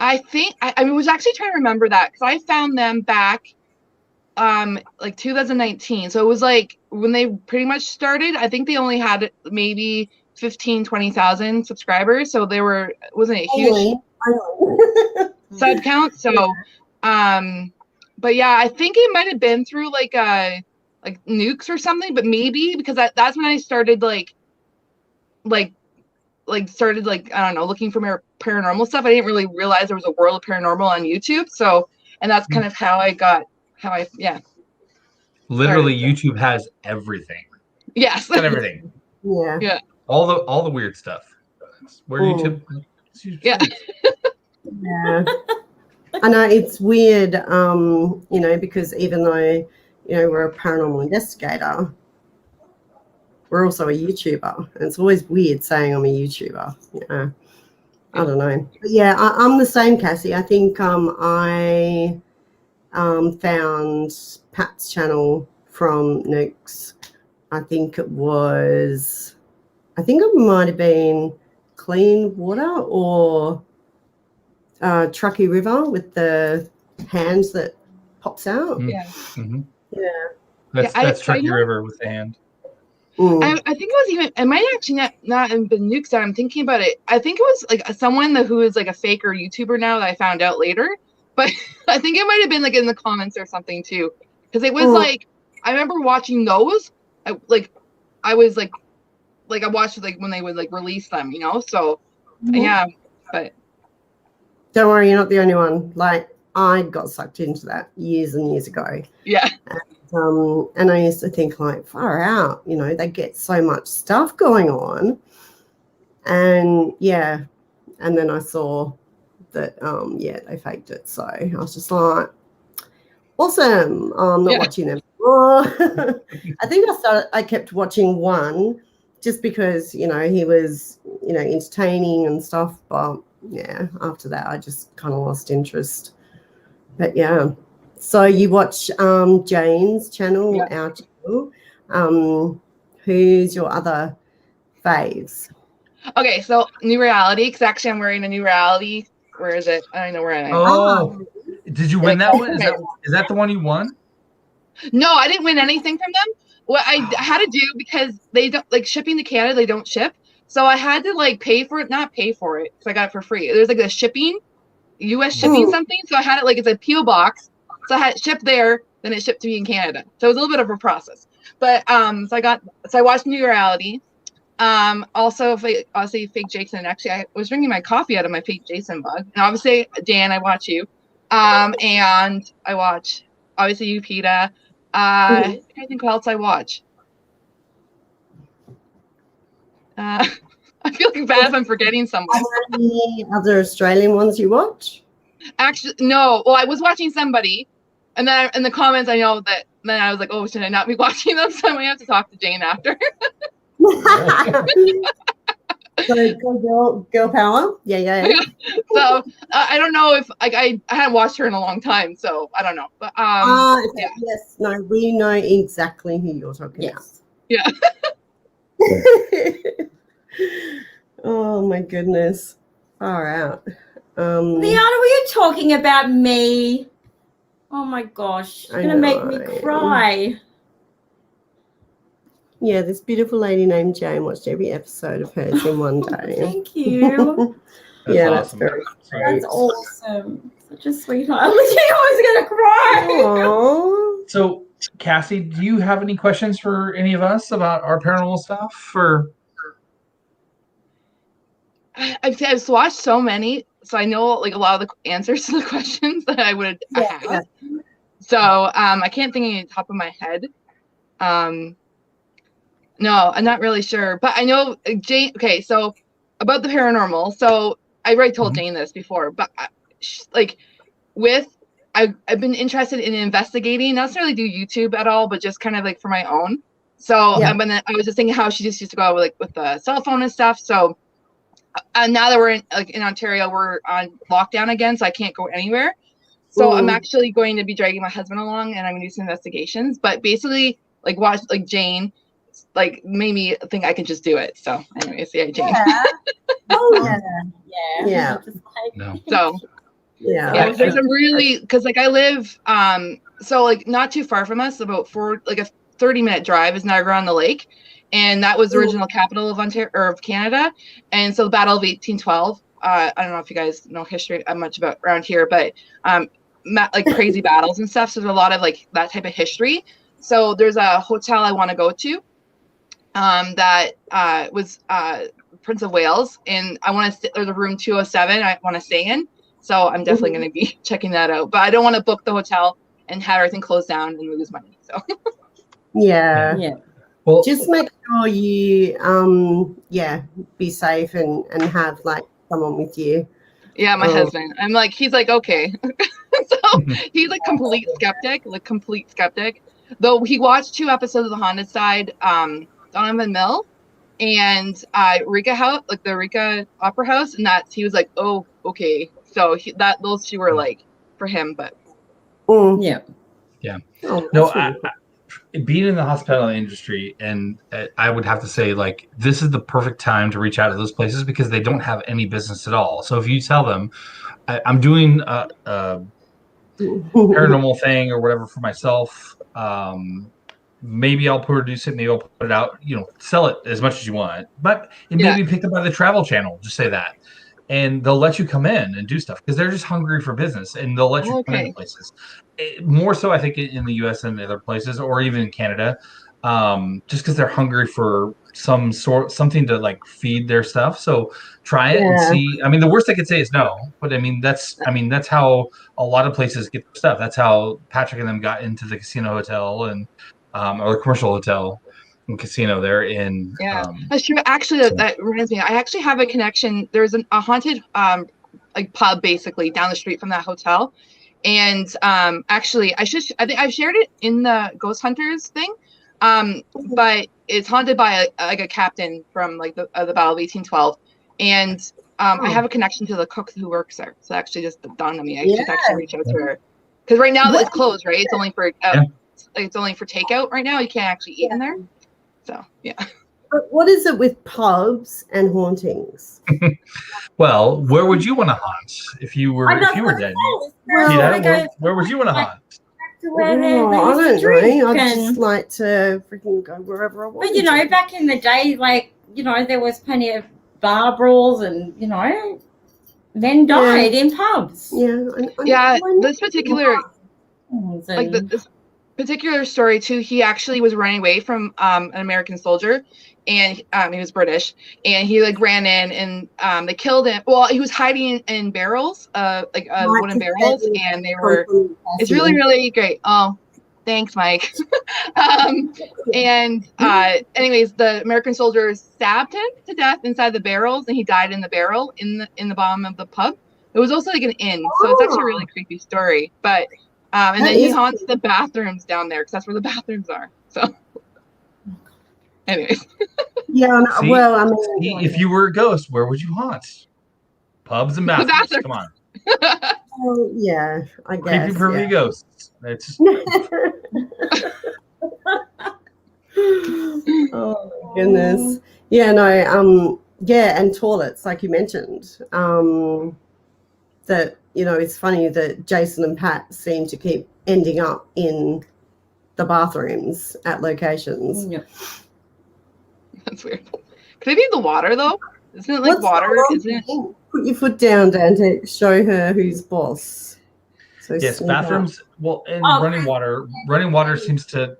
I think I was actually trying to remember that because I found them back like 2019. So it was like when they pretty much started. I think they only had maybe 20,000 subscribers, so wasn't a huge sub count. So but yeah, I think it might have been through like Nukes or something, but maybe because that's when I started like started like, I don't know, looking for more paranormal stuff. I didn't really realize there was a world of paranormal on YouTube. So, and that's kind of Literally, YouTube has everything. Yes. It's got everything. Yeah. Yeah. All the weird stuff. That's where YouTube. Yeah. Yeah. I know it's weird, because even though, we're a paranormal investigator, we're also a YouTuber. And it's always weird saying I'm a YouTuber. I don't know. But yeah, I'm the same, Cassie. I think I found Pat's channel from Nukes. I think it might have been Clean Water or Truckee River with the hands that pops out. Yeah. Mm-hmm. Yeah. That's Truckee River with the hand. I think it might actually not have been Nukes that I'm thinking about it. I think it was like someone who is like a faker YouTuber now that I found out later. But I think it might have been like in the comments or something too. Because it was like, I remember watching those. I was like I watched like when they would like release them, So yeah, but don't worry, you're not the only one. Like I got sucked into that years and years ago. Yeah. And I used to think like, far out, they get so much stuff going on. And yeah, and then I saw that they faked it. So I was just like, awesome. I'm not watching them. I think I kept watching one just because, he was, entertaining and stuff. But yeah, after that, I just kind of lost interest. But yeah. So you watch Jane's channel, our channel. Who's your other faves? Okay, so New Reality, because actually I'm wearing a New Reality. Where is it? I don't know where I am. Oh, did you win that one? Is that the one you won? No, I didn't win anything from them. What I had to do, because they don't like shipping to Canada, they don't ship. So I had to like not pay for it because I got it for free. There's like a shipping, US shipping something. So I had it like it's a PO box. So I had it shipped there, then it shipped to me in Canada. So it was a little bit of a process. But so I watched New Reality. Also obviously Fake Jason. Actually, I was drinking my coffee out of my Fake Jason mug. And obviously, Dan, I watch you. And I watch obviously you, Peta. I think what else I watch. I feel like bad if I'm forgetting someone. Are there any other Australian ones you watch? Actually, no. Well, I was watching somebody, and then in the comments, I know that. Then I was like, "Oh, should I not be watching them?" So I might have to talk to Jane after. So go girl power. Yeah. So I don't know if like I haven't watched her in a long time, so I don't know. But Okay. Yes. No, we know exactly who you're talking yeah. about. Oh my goodness. Far out. Liana, were you talking about me? Oh my gosh, you're gonna make me cry. Yeah, this beautiful lady named Jane watched every episode of hers in one day. Thank you. That's awesome. That's Awesome. Such a sweetheart. I was gonna cry. Aww. So, Cassie, do you have any questions for any of us about our paranormal stuff? Or I've watched so many, so I know like a lot of the answers to the questions that I would have. Yeah. So I can't think of the top of my head. No, I'm not really sure, but I know Jane. Okay, so about the paranormal. So I already told Jane this before, but like I've been interested in investigating, not necessarily do YouTube at all, but just kind of like for my own. So I was just thinking how she just used to go like with the cell phone and stuff. So now that we're in Ontario, we're on lockdown again, so I can't go anywhere. So I'm actually going to be dragging my husband along, and I'm gonna do some investigations. But basically, like watch like Jane, like made me think I can just do it. So anyways, yeah, Jane. Yeah. Oh Yeah. no? So Yeah. there's a really because like I live so like not too far from us, about a 30-minute drive is Niagara on the Lake, and that was the original capital of Ontario or of Canada. And so the Battle of 1812. I don't know if you guys know history much about around here, but like crazy battles and stuff. So there's a lot of like that type of history. So there's a hotel I want to go to that was Prince of Wales, and I want to. There's a room 207 I want to stay in. So I'm definitely going to be checking that out. But I don't want to book the hotel and have everything closed down and lose money. So Yeah. Well, Just make sure you be safe and have like someone with you. yeah, my husband. I'm like, he's like, okay. So he's like complete skeptic. Though he watched 2 episodes of The Haunted Side, Donovan Mill, and Rika House, like the Rika Opera House, and he was like, oh, okay. So those 2 were like for him, but yeah. Oh, no, being in the hospitality industry, and I would have to say, like, this is the perfect time to reach out to those places because they don't have any business at all. So if you tell them, I'm doing a paranormal thing or whatever for myself, maybe I'll produce it, maybe I'll put it out, sell it as much as you want, but it may be picked up by the Travel Channel, just say that. And they'll let you come in and do stuff because they're just hungry for business, and they'll let you come in places. More so, I think, in the U.S. than other places, or even in Canada, just because they're hungry for something to like feed their stuff. So try it and see. I mean, the worst they could say is no, but I mean that's how a lot of places get their stuff. That's how Patrick and them got into the casino hotel or the commercial hotel. Casino there in that's true. Actually, that reminds me. I actually have a connection. There's a haunted like pub basically down the street from that hotel, and actually I think I've shared it in the Ghost Hunters thing, but it's haunted by a captain from like the Battle of 1812, and I have a connection to the cook who works there. So actually just dawned on me. I should actually reach out to her because right now it's closed. Right, it's only for it's only for takeout right now. You can't actually eat in there. So yeah. But what is it with pubs and hauntings? Well, where would you want to haunt if you were dead? Where would you want to haunt? I don't know. I'd just like to freaking go wherever I want. But back in the day, like there was plenty of bar brawls, and men died in pubs. Yeah. This particular this particular story too, he actually was running away from an American soldier, and he was British, and he like ran in and they killed him. Well, he was hiding in barrels, wooden barrels, and they were. It's really, really great. Oh, thanks, Mike. Anyways, the American soldiers stabbed him to death inside the barrels, and he died in the barrel in the bottom of the pub. It was also like an inn, so it's actually a really creepy story, but. And then he haunts the bathrooms down there because that's where the bathrooms are. So, anyways. Yeah, See? well, I mean, See, if you were a ghost, where would you haunt? Pubs and bathrooms. Bathroom. Come on. well, yeah, I Creepy, guess. pervy Yeah. ghosts. It's Oh my goodness. Yeah, no, yeah, and toilets, like you mentioned. That, you know, it's funny that Jason and Pat seem to keep ending up in the bathrooms at locations. Yeah. That's weird. Could it be the water though? Isn't it like What's water? wrong? Isn't it? Put your foot down, Dante. Show her who's boss. So yes, sneak up. bathrooms. Well, and Oh, running water. Running water seems to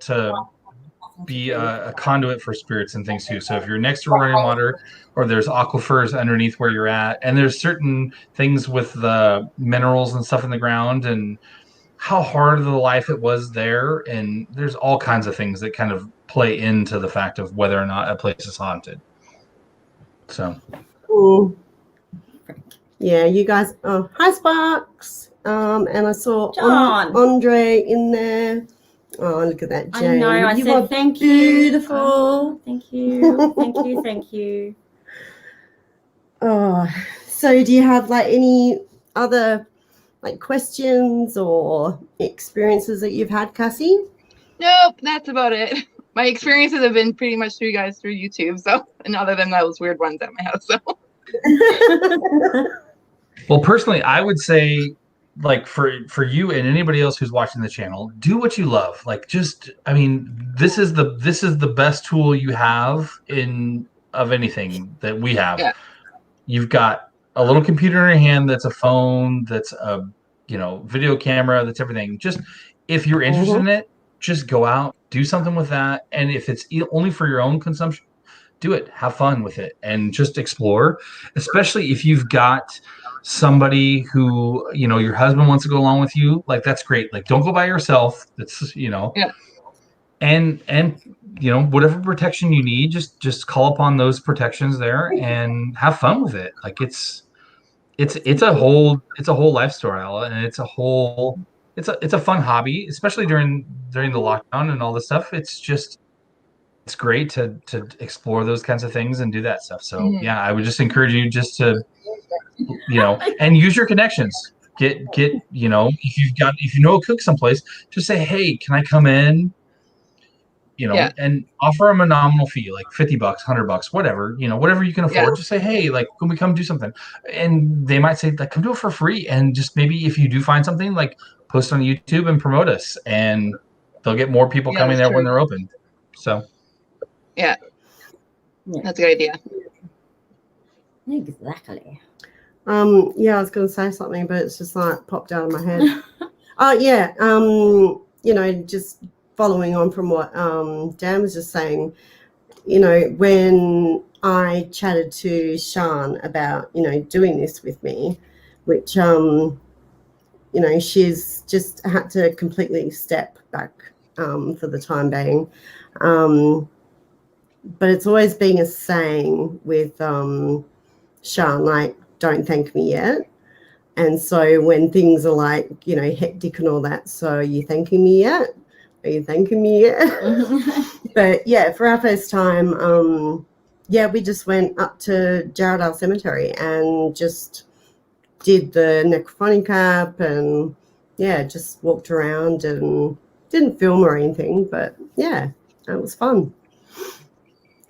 be a conduit for spirits and things too. So if you're next to running water, or there's aquifers underneath where you're at, and there's certain things with the minerals and stuff in the ground, and how hard of the life it was there, and there's all kinds of things that kind of play into the fact of whether or not a place is haunted. So Mm. Yeah, you guys. Oh, hi, Sparks. And I saw John. Andre in there. Oh, look at that, I Jane. know. I You said are thank you. beautiful. Oh, thank you. Thank you. Thank you. Oh, so do you have like any other like questions or experiences that you've had, Cassie? Nope, that's about it. My experiences have been pretty much through you guys through YouTube. So, and other than those weird ones at my house. So, well, personally, I would say, like, for you and anybody else who's watching the channel, do what you love. Like, just, I mean, this is the best tool you have of anything that we have. Yeah. You've got a little computer in your hand that's a phone, that's a video camera, that's everything. Just if you're interested in it, just go out, do something with that, and if it's only for your own consumption, do it. Have fun with it and just explore, especially if you've got somebody who, your husband wants to go along with you. Like, that's great. Like, don't go by yourself. That's, Yeah. and whatever protection you need, just call upon those protections there and have fun with it. Like, it's a whole lifestyle, and it's a fun hobby, especially during the lockdown and all this stuff. It's great to explore those kinds of things and do that stuff. So yeah, I would just encourage you just to, and use your connections. Get, if you know a cook someplace, just say, hey, can I come in? And offer them a nominal fee, like $50, $100, whatever, whatever you can afford. Yeah. Just say, hey, like, can we come do something? And they might say, like, come do it for free. And just maybe if you do find something, like, post on YouTube and promote us, and they'll get more people coming there when they're open. So yeah, that's a good idea. Exactly. Yeah, I was going to say something, but it's just like popped out of my head. Yeah. Just following on from what Dan was just saying, when I chatted to Sean about, doing this with me, which, she's just had to completely step back for the time being. But it's always been a saying with Sean, like, don't thank me yet. And so when things are like, hectic and all that, so are you thanking me yet? Are you thanking me yet? But yeah, for our first time, we just went up to Jarrahdale Cemetery and just did the necrophonic app, and just walked around and didn't film or anything, but yeah, it was fun.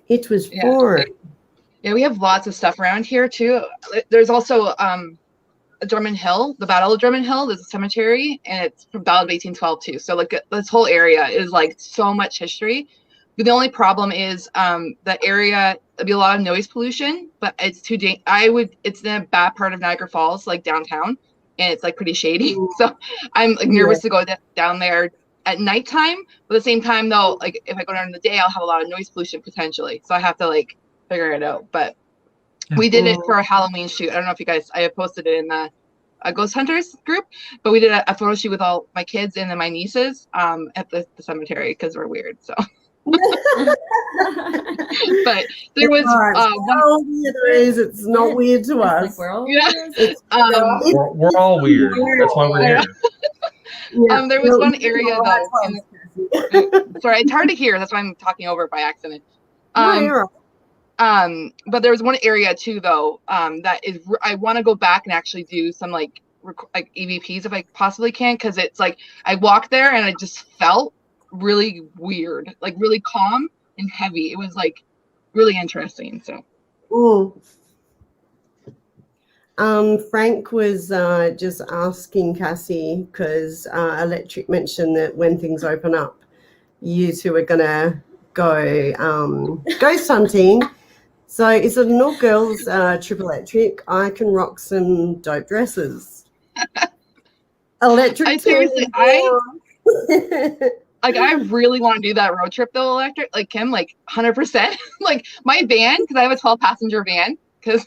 It was fun. Yeah, we have lots of stuff around here too. There's also Drummond Hill, the Battle of Drummond Hill. There's a cemetery, and it's from Battle of 1812 too. So like this whole area is like so much history. But the only problem is the area. There'll be a lot of noise pollution, but it's too it's in a bad part of Niagara Falls, like downtown, and it's like pretty shady. So I'm like nervous to go down there at nighttime. But at the same time, though, like if I go down in the day, I'll have a lot of noise pollution potentially. So I have to like figure it out. But we did it for a Halloween shoot. I don't know if you guys, I have posted it in the Ghost Hunters group, but we did a photo shoot with all my kids and then my nieces at the cemetery because we're weird. So, but there was it's not weird to us. Like we're all we're all weird. That's why we're here. There was one area though. Sorry, it's hard to hear. That's why I'm talking over it by accident. But there's one area too, though, that is I want to go back and actually do some like EVPs if I possibly can, because it's like I walked there and I just felt really weird, like really calm and heavy. It was like really interesting. So. Frank was just asking Cassie because Electric mentioned that when things open up, you two are gonna go ghost hunting. So is it an all girls trip Electric? I can rock some dope dresses. Electric. I seriously, I really want to do that road trip though, Electric. Like Kim, like 100%. Like my van, because I have a 12-passenger van, because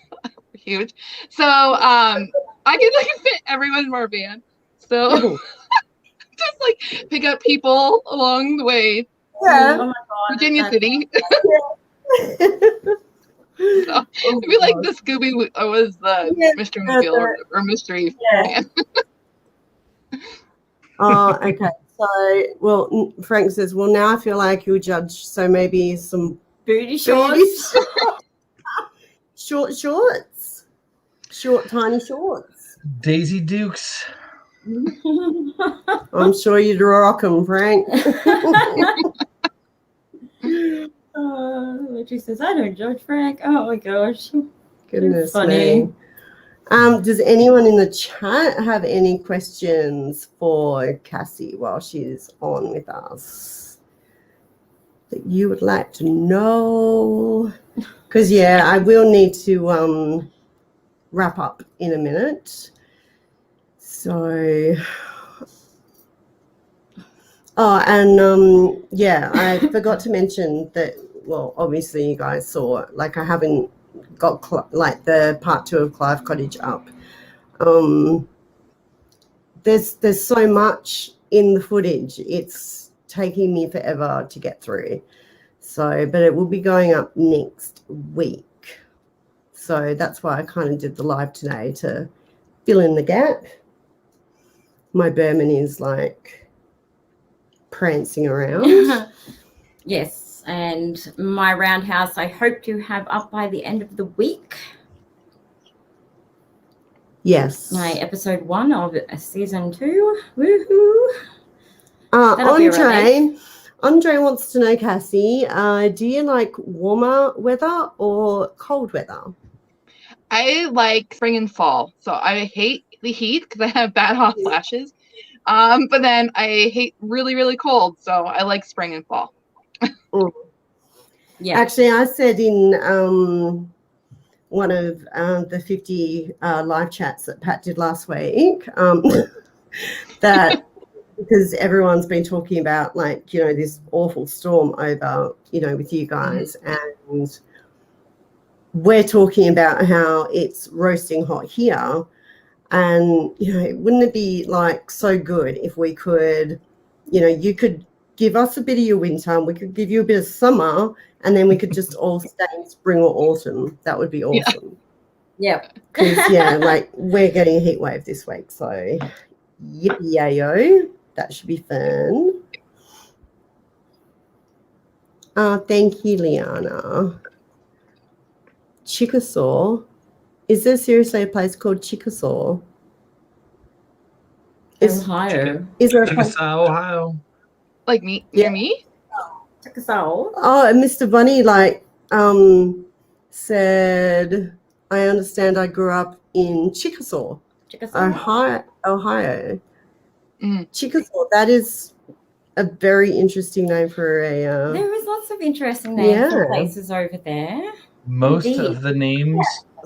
huge. So I can like fit everyone in our van. So just like pick up people along the way. Yeah. Oh my God, Virginia City. So it'd be like the Scooby was the Mystery Mobile or Mystery Man. Oh, okay. So, well, Frank says, well, now I feel like you'll judge. So maybe some booty shorts. Short shorts. Short, tiny shorts. Daisy Dukes. I'm sure you'd rock them, Frank. She says, I don't judge Frank. Oh my gosh. Goodness funny. me. Does anyone in the chat have any questions for Cassie while she's on with us that you would like to know? Because, yeah, I will need to wrap up in a minute. So, yeah, I forgot to mention that, well, obviously you guys saw, like I haven't got like the part 2 of Clive Cottage up. There's so much in the footage. It's taking me forever to get through. So, but it will be going up next week. So that's why I kind of did the live today to fill in the gap. My Berman is like prancing around. Yes, and my roundhouse I hope to have up by the end of the week. Yes. My episode 1 of season 2. Woohoo! That'll be a relief. Andre wants to know, Cassie, do you like warmer weather or cold weather? I like spring and fall. So I hate the heat because I have bad hot flashes. But then I hate really, really cold. So I like spring and fall. Yeah. Actually, I said in one of the 50 live chats that Pat did last week that because everyone's been talking about, like, you know, this awful storm over, you know, with you guys, and we're talking about how it's roasting hot here. And, you know, wouldn't it be like so good if we could, you know, you could give us a bit of your winter, we could give you a bit of summer, and then we could just all stay in spring or autumn. That would be awesome. Yeah. Because, yeah, like we're getting a heat wave this week. So, yippee-yay-yo. That should be fun. Thank you, Liana. Chickasaw. Is there seriously a place called Chickasaw? Ohio. Is there a place? Chickasaw, Ohio. Like me? Yeah. Me? Chickasaw. Oh, and Mr. Bunny, like, said, I understand I grew up in Chickasaw, Ohio. Chickasaw, that is a very interesting name for a... there is lots of interesting names for places over there. Most of the names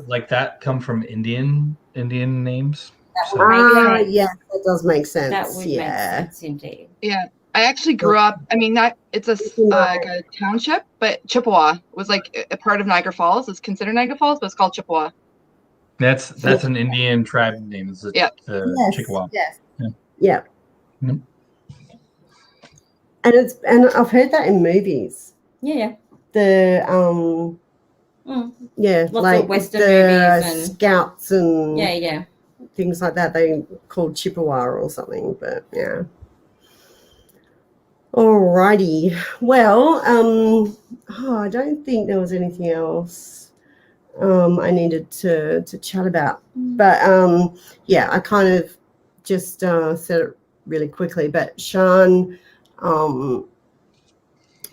like that come from Indian names. So. Yeah, that does make sense. That would make sense indeed. Yeah. I actually grew up, I mean, it's like a township, but Chippewa was like a part of Niagara Falls. It's considered Niagara Falls, but it's called Chippewa. That's an Indian tribe name. It's Chippewa. Yes. Yeah. Mm-hmm. And I've heard that in movies. Yeah. The lots like of Western the movies and Scouts and things like that. They called Chippewa or something, but yeah. Alrighty. Well, I don't think there was anything else I needed to chat about. But yeah, I kind of just said it really quickly. But Sean,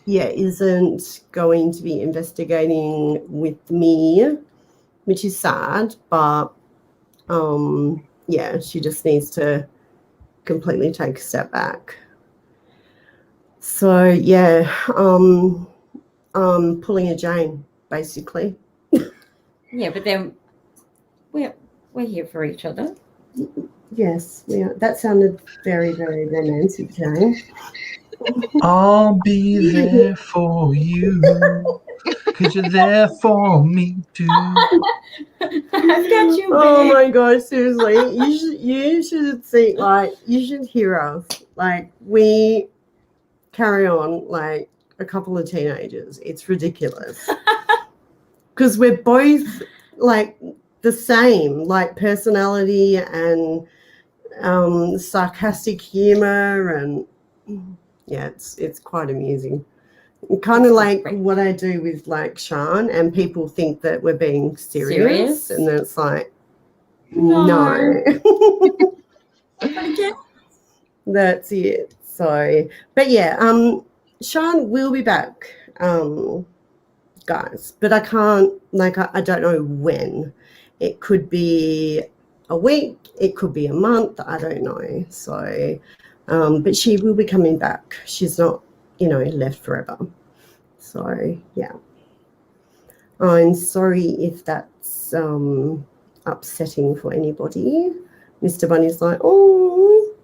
isn't going to be investigating with me, which is sad. But she just needs to completely take a step back. So yeah, pulling a Jane, basically. Yeah, but then we're here for each other. Yes, yeah. That sounded very, very romantic, Jane. I'll be there for you, 'cause you're there for me too. I've got you. Oh babe. my gosh, seriously. You should see, like, you should hear us. Like, we carry on like a couple of teenagers. It's ridiculous. Because we're both like the same, like personality and sarcastic humor, and yeah, it's quite amusing. Kind of like what I do with like Sean, and people think that we're being serious? And then it's like, no. That's it. So, but yeah, Sean will be back, guys, but I can't, like, I don't know when. It could be a week, it could be a month, I don't know. So, but she will be coming back. She's not, left forever. So, yeah. I'm sorry if that's upsetting for anybody. Mr. Bunny's like, oh.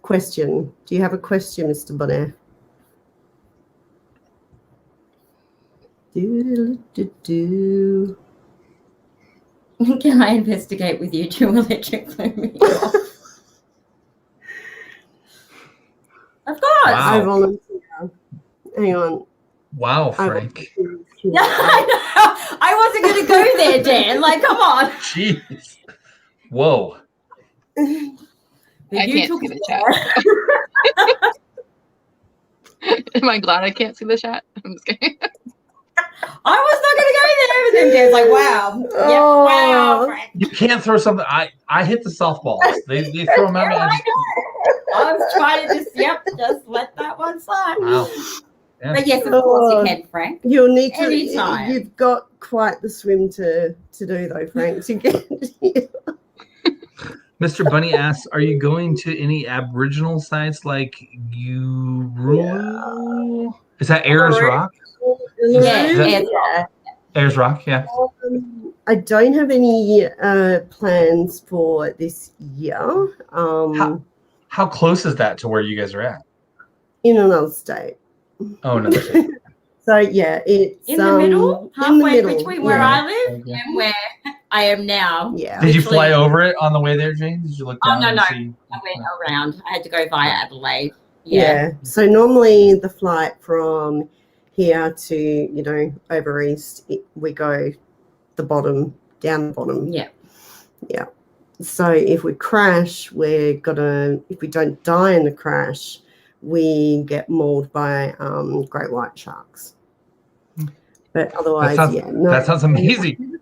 Question. Do you have a question, Mr. Bunny? Can I investigate with you to electrically me off? Of course. Wow. I volunteer. Hang on. Wow, Frank. I wasn't going to go there, Dan. Like, come on. Jeez. Whoa. I can't see the chat. Am I glad I can't see the chat? I'm just kidding. I was not going to go there, but then Dan's like, wow. Oh. Yeah, wow, Frank. You can't throw something. I hit the softballs. They throw them at me. I was trying to just let that one slide. Wow. Yeah. But yes, of course you can, Frank. You'll need to. Anytime. You've got quite the swim to do, though, Frank, to get here. Mr. Bunny asks, are you going to any Aboriginal sites like Uluru? Is that Ayers Rock? Yeah. Ayers Rock, yeah. I don't have any plans for this year. How close is that to where you guys are at? In another state. Oh, another state. So yeah, it's in the middle, halfway between where I live and where I am now. Yeah. Did you fly over it on the way there, Jane? Did you look down? No. See? I went around. I had to go via Adelaide. Yeah. So normally the flight from here to over east, we go down the bottom. Yeah. Yeah. So if we crash, if we don't die in the crash, we get mauled by great white sharks. But otherwise, that sounds amazing.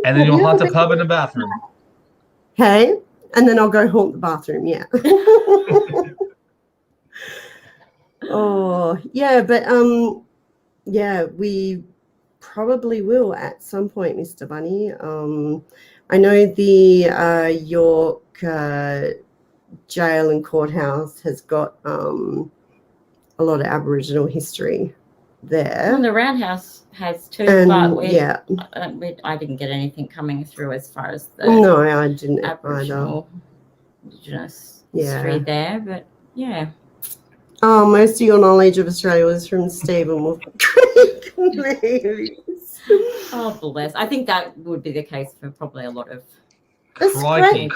And then you'll haunt the pub in the bathroom. Hey, and then I'll go haunt the bathroom. Yeah. Oh, yeah, but we probably will at some point, Mr. Bunny. I know the York jail and courthouse has got a lot of Aboriginal history there. Well, the Roundhouse has too, And, but I didn't get anything coming through as far as the No, I didn't Aboriginal Indigenous history there, but yeah. Oh, most of your knowledge of Australia was from Stephen Wolf. Oh, bless. I think that would be the case for probably a lot of Australia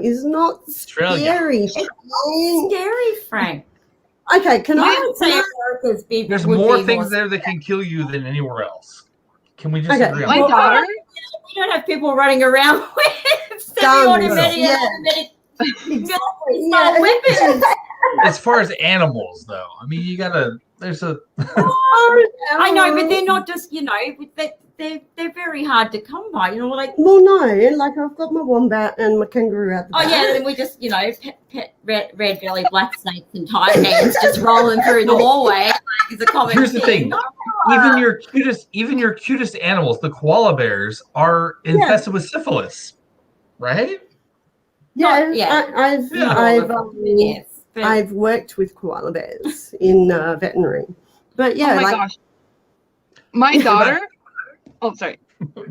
is not scary. It's scary, Frank. Okay, can I would say America's big. There's more things there that can kill you than anywhere else. Can we just agree on My that? daughter. We don't have people running around with Guns. semi-automatic Military Yeah. style weapons. As far as animals, though, I mean, you gotta. There's a. I know, but they're not just, you know, they're very hard to come by. You know, like, Well, no, like I've got my wombat and my kangaroo at the oh back. yeah, then we just, you know, pet red belly black snakes and tiger ants just rolling through the hallway. Like, it's a common Here's the thing. No. Even your cutest animals, the koala bears, are infested with syphilis, right? Yeah, Yeah. I've Yes, but I've worked with koala bears in veterinary, but yeah, Oh my like gosh. My daughter. Oh, sorry.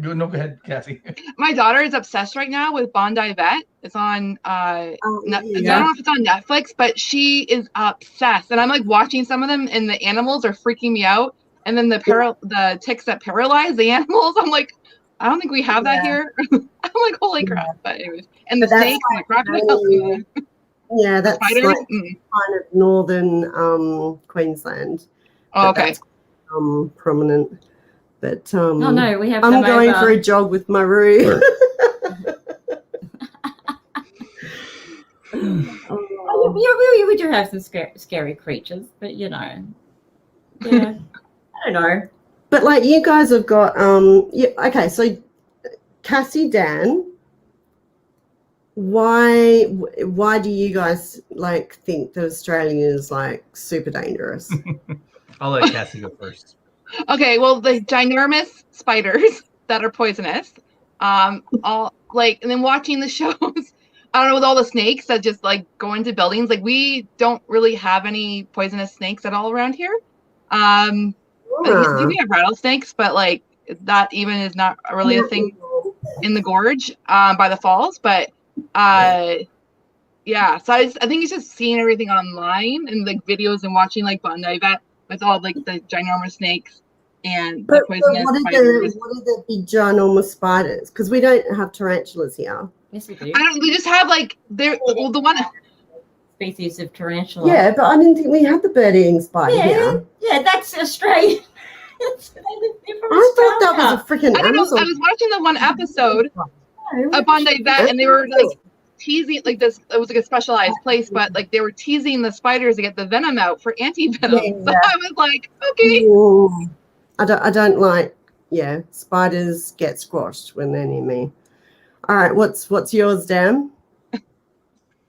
Go ahead, Cassie. My daughter is obsessed right now with Bondi Vet. It's on I don't know if it's on Netflix, but she is obsessed. And I'm like watching some of them, and the animals are freaking me out. And then the ticks that paralyze the animals, I'm like, I don't think we have that here. I'm like, holy crap! But anyways, and the But that's snakes, and the crocodiles, yeah, that's spiders. like kind of northern Queensland. Oh, okay. That's, prominent. But oh no, we have. I'm them going over. for a jog with my Roo. Yeah, we do have some scary creatures, but you know, yeah, I don't know. But like you guys have got okay, so Cassie, Dan, why do you guys like think that Australia is like super dangerous? I'll let Cassie go first. Okay, well, the ginormous spiders that are poisonous, all like, and then watching the shows, I don't know, with all the snakes that just like go into buildings. Like, we don't really have any poisonous snakes at all around here. Like, we have rattlesnakes, but like that even is not really a thing in the gorge by the falls. But yeah, so I think it's just seeing everything online and like videos and watching like Bondi Vet with all like the ginormous snakes and the poisonous spiders. What are the big ginormous spiders? Because we don't have tarantulas here. Yes, we do. We just have like the one. Species of tarantula. Yeah, but I didn't think we had the bird-eating spider here. Yeah, that's Australian. I thought that was a freaking I don't know. Amazon. I was watching the one episode of Bondi Vet, and they were like teasing like this. It was like a specialized place, but like they were teasing the spiders to get the venom out for anti-venom. Yeah. So I was like, okay. Ooh. I don't like spiders get squashed when they're near me. All right, what's yours, Dan? All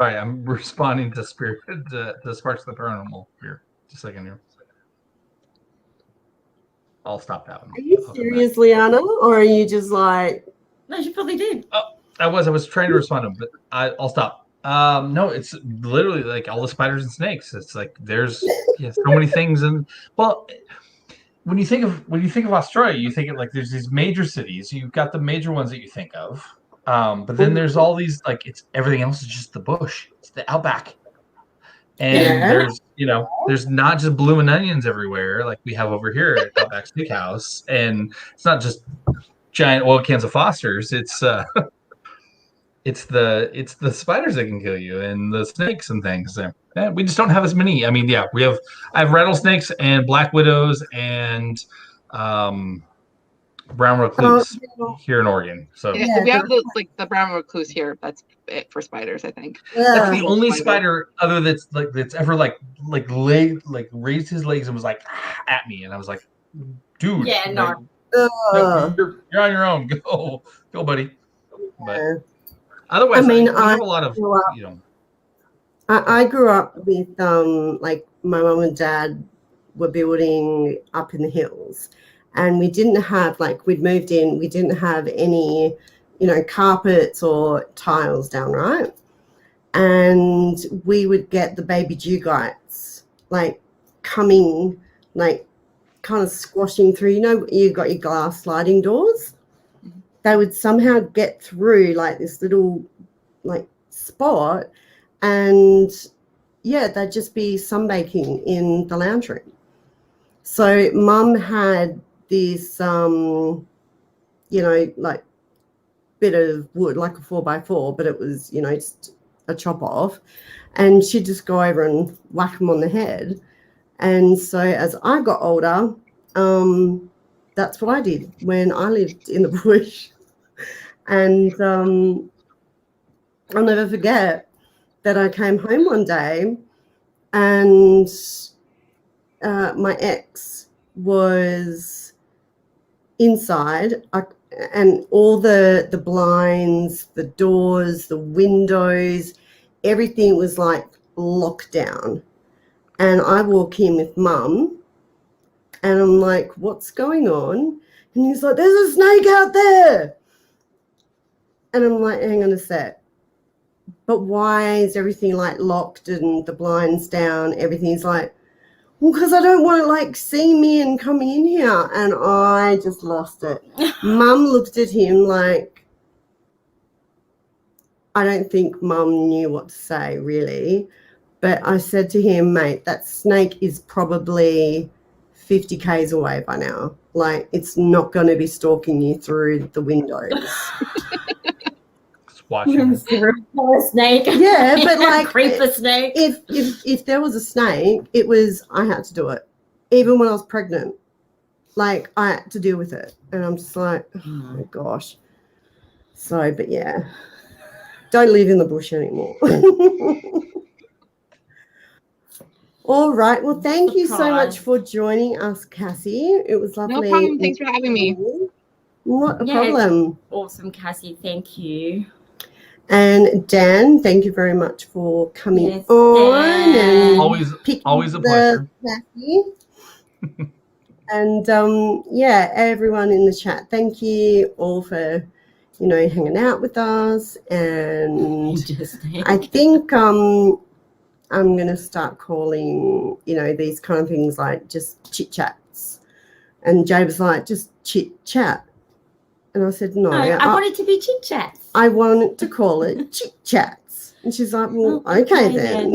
right, I'm responding to Sparks of the Paranormal here. Just a second here. I'll stop that one. Are you serious, Liana, or are you just like? No, she probably did. Oh, I was trying to respond to him, but I'll stop. No, it's literally like all the spiders and snakes. It's like there's so many things, and well, when you think of Australia, you think of like there's these major cities. You've got the major ones that you think of, but then there's all these like everything else is just the bush. It's the outback, and there's not just blooming onions everywhere like we have over here at Outback Steakhouse, and it's not just giant oil cans of Foster's. It's the spiders that can kill you and the snakes and things. We just don't have as many. I mean, I have rattlesnakes and black widows and brown recluse here in Oregon. So we have the brown recluse here. That's it for spiders, I think. That's the only spider that's ever raised his legs and was like at me, and I was like, dude, yeah, no. You're on your own. Go, buddy. But otherwise, we have a lot of I grew up with like my mom and dad were building up in the hills, and we didn't have we'd moved in. We didn't have any, carpets or tiles down, right? And we would get the baby duggites coming kind of squashing through. You got your glass sliding doors. They would somehow get through this little spot, and they'd just be sunbaking in the lounge room. So Mum had this bit of wood, like a 4x4, but it was just a chop off, and she'd just go over and whack them on the head. And so as I got older, that's what I did when I lived in the bush. And I'll never forget, that I came home one day and my ex was inside, and all the blinds, the doors, the windows, everything was like locked down. And I walk in with Mum, and I'm like, what's going on? And he's like, there's a snake out there. And I'm like, hang on a sec. But why is everything like locked and the blinds down? Everything's like, well, because I don't want it like seeing me and coming in here. And I just lost it. Mum looked at him like, I don't think Mum knew what to say really. But I said to him, mate, that snake is probably 50 Ks away by now. Like, it's not going to be stalking you through the windows. Just watching. Snake. Yeah, but like creeper snake. If there was a snake, it was, I had to do it. Even when I was pregnant, like I had to deal with it. And I'm just like, oh my gosh. So, but yeah, don't live in the bush anymore. All right. Well, thank you so much for joining us, Cassie. It was lovely. No problem. Thanks for having me. Not a problem. Awesome, Cassie. Thank you. And Dan, thank you very much for coming Yes, on. Dan. And Always a pleasure. Cassie. And yeah, everyone in the chat, thank you all for, you know, hanging out with us. And I think I'm going to start calling, you know, these kind of things like just chit chats. And Jay was like, just chit chat. And I said, no. I want it to be chit chats. I want to call it chit chats. And she's like, well, okay then.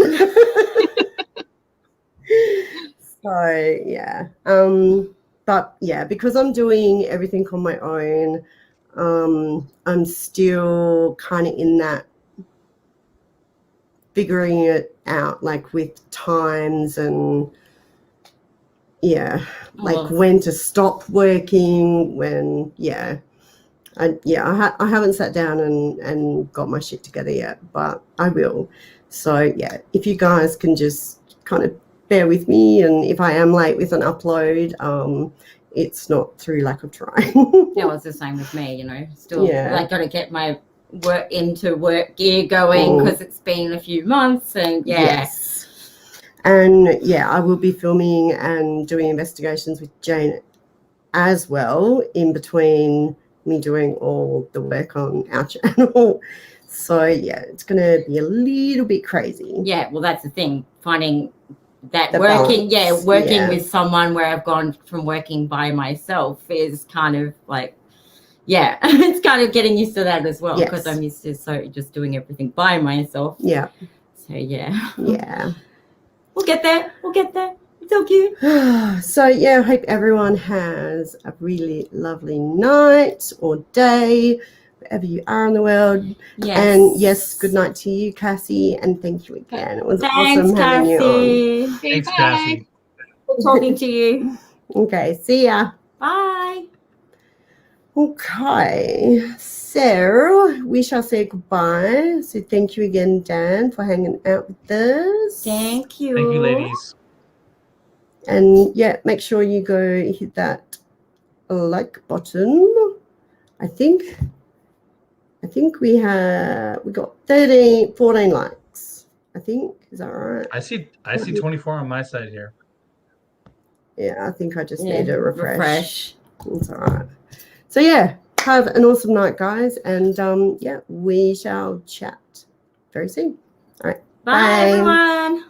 So, yeah. But, yeah, because I'm doing everything on my own, I'm still kind of in that figuring it out, like with times and, yeah, like when to stop working, when, yeah. I haven't sat down and got my shit together yet, but I will. So, yeah, if you guys can just kind of bear with me, and if I am late with an upload, it's not through lack of trying. Yeah, it's the same with me, you know. Still, Yeah. I got to get my work gear going because it's been a few months, and Yes. And, yeah, I will be filming and doing investigations with Jane as well in between me doing all the work on our channel. So yeah, it's gonna be a little bit crazy. Yeah, well, that's the thing, finding that The working balance, with someone where I've gone from working by myself is kind of like, yeah, it's kind of getting used to that as well, because I'm used to just doing everything by myself. Yeah. So yeah. Yeah. We'll get there. It's so cute. So yeah, I hope everyone has a really lovely night or day, wherever you are in the world. Yes. And yes, good night to you, Cassie, and thank you again. It was awesome having you on. Thanks, Cassie. Good talking to you. Okay, see ya. Bye. Okay, so we shall say goodbye. So thank you again, Dan, for hanging out with us. Thank you. Thank you, ladies. And yeah, make sure you go hit that like button. I think we got 14 likes. I think, is that right? I see 24 on my side here. Yeah, I think I just need a refresh. That's all right. So yeah, have an awesome night, guys, and yeah, we shall chat very soon. All right. Bye. Everyone.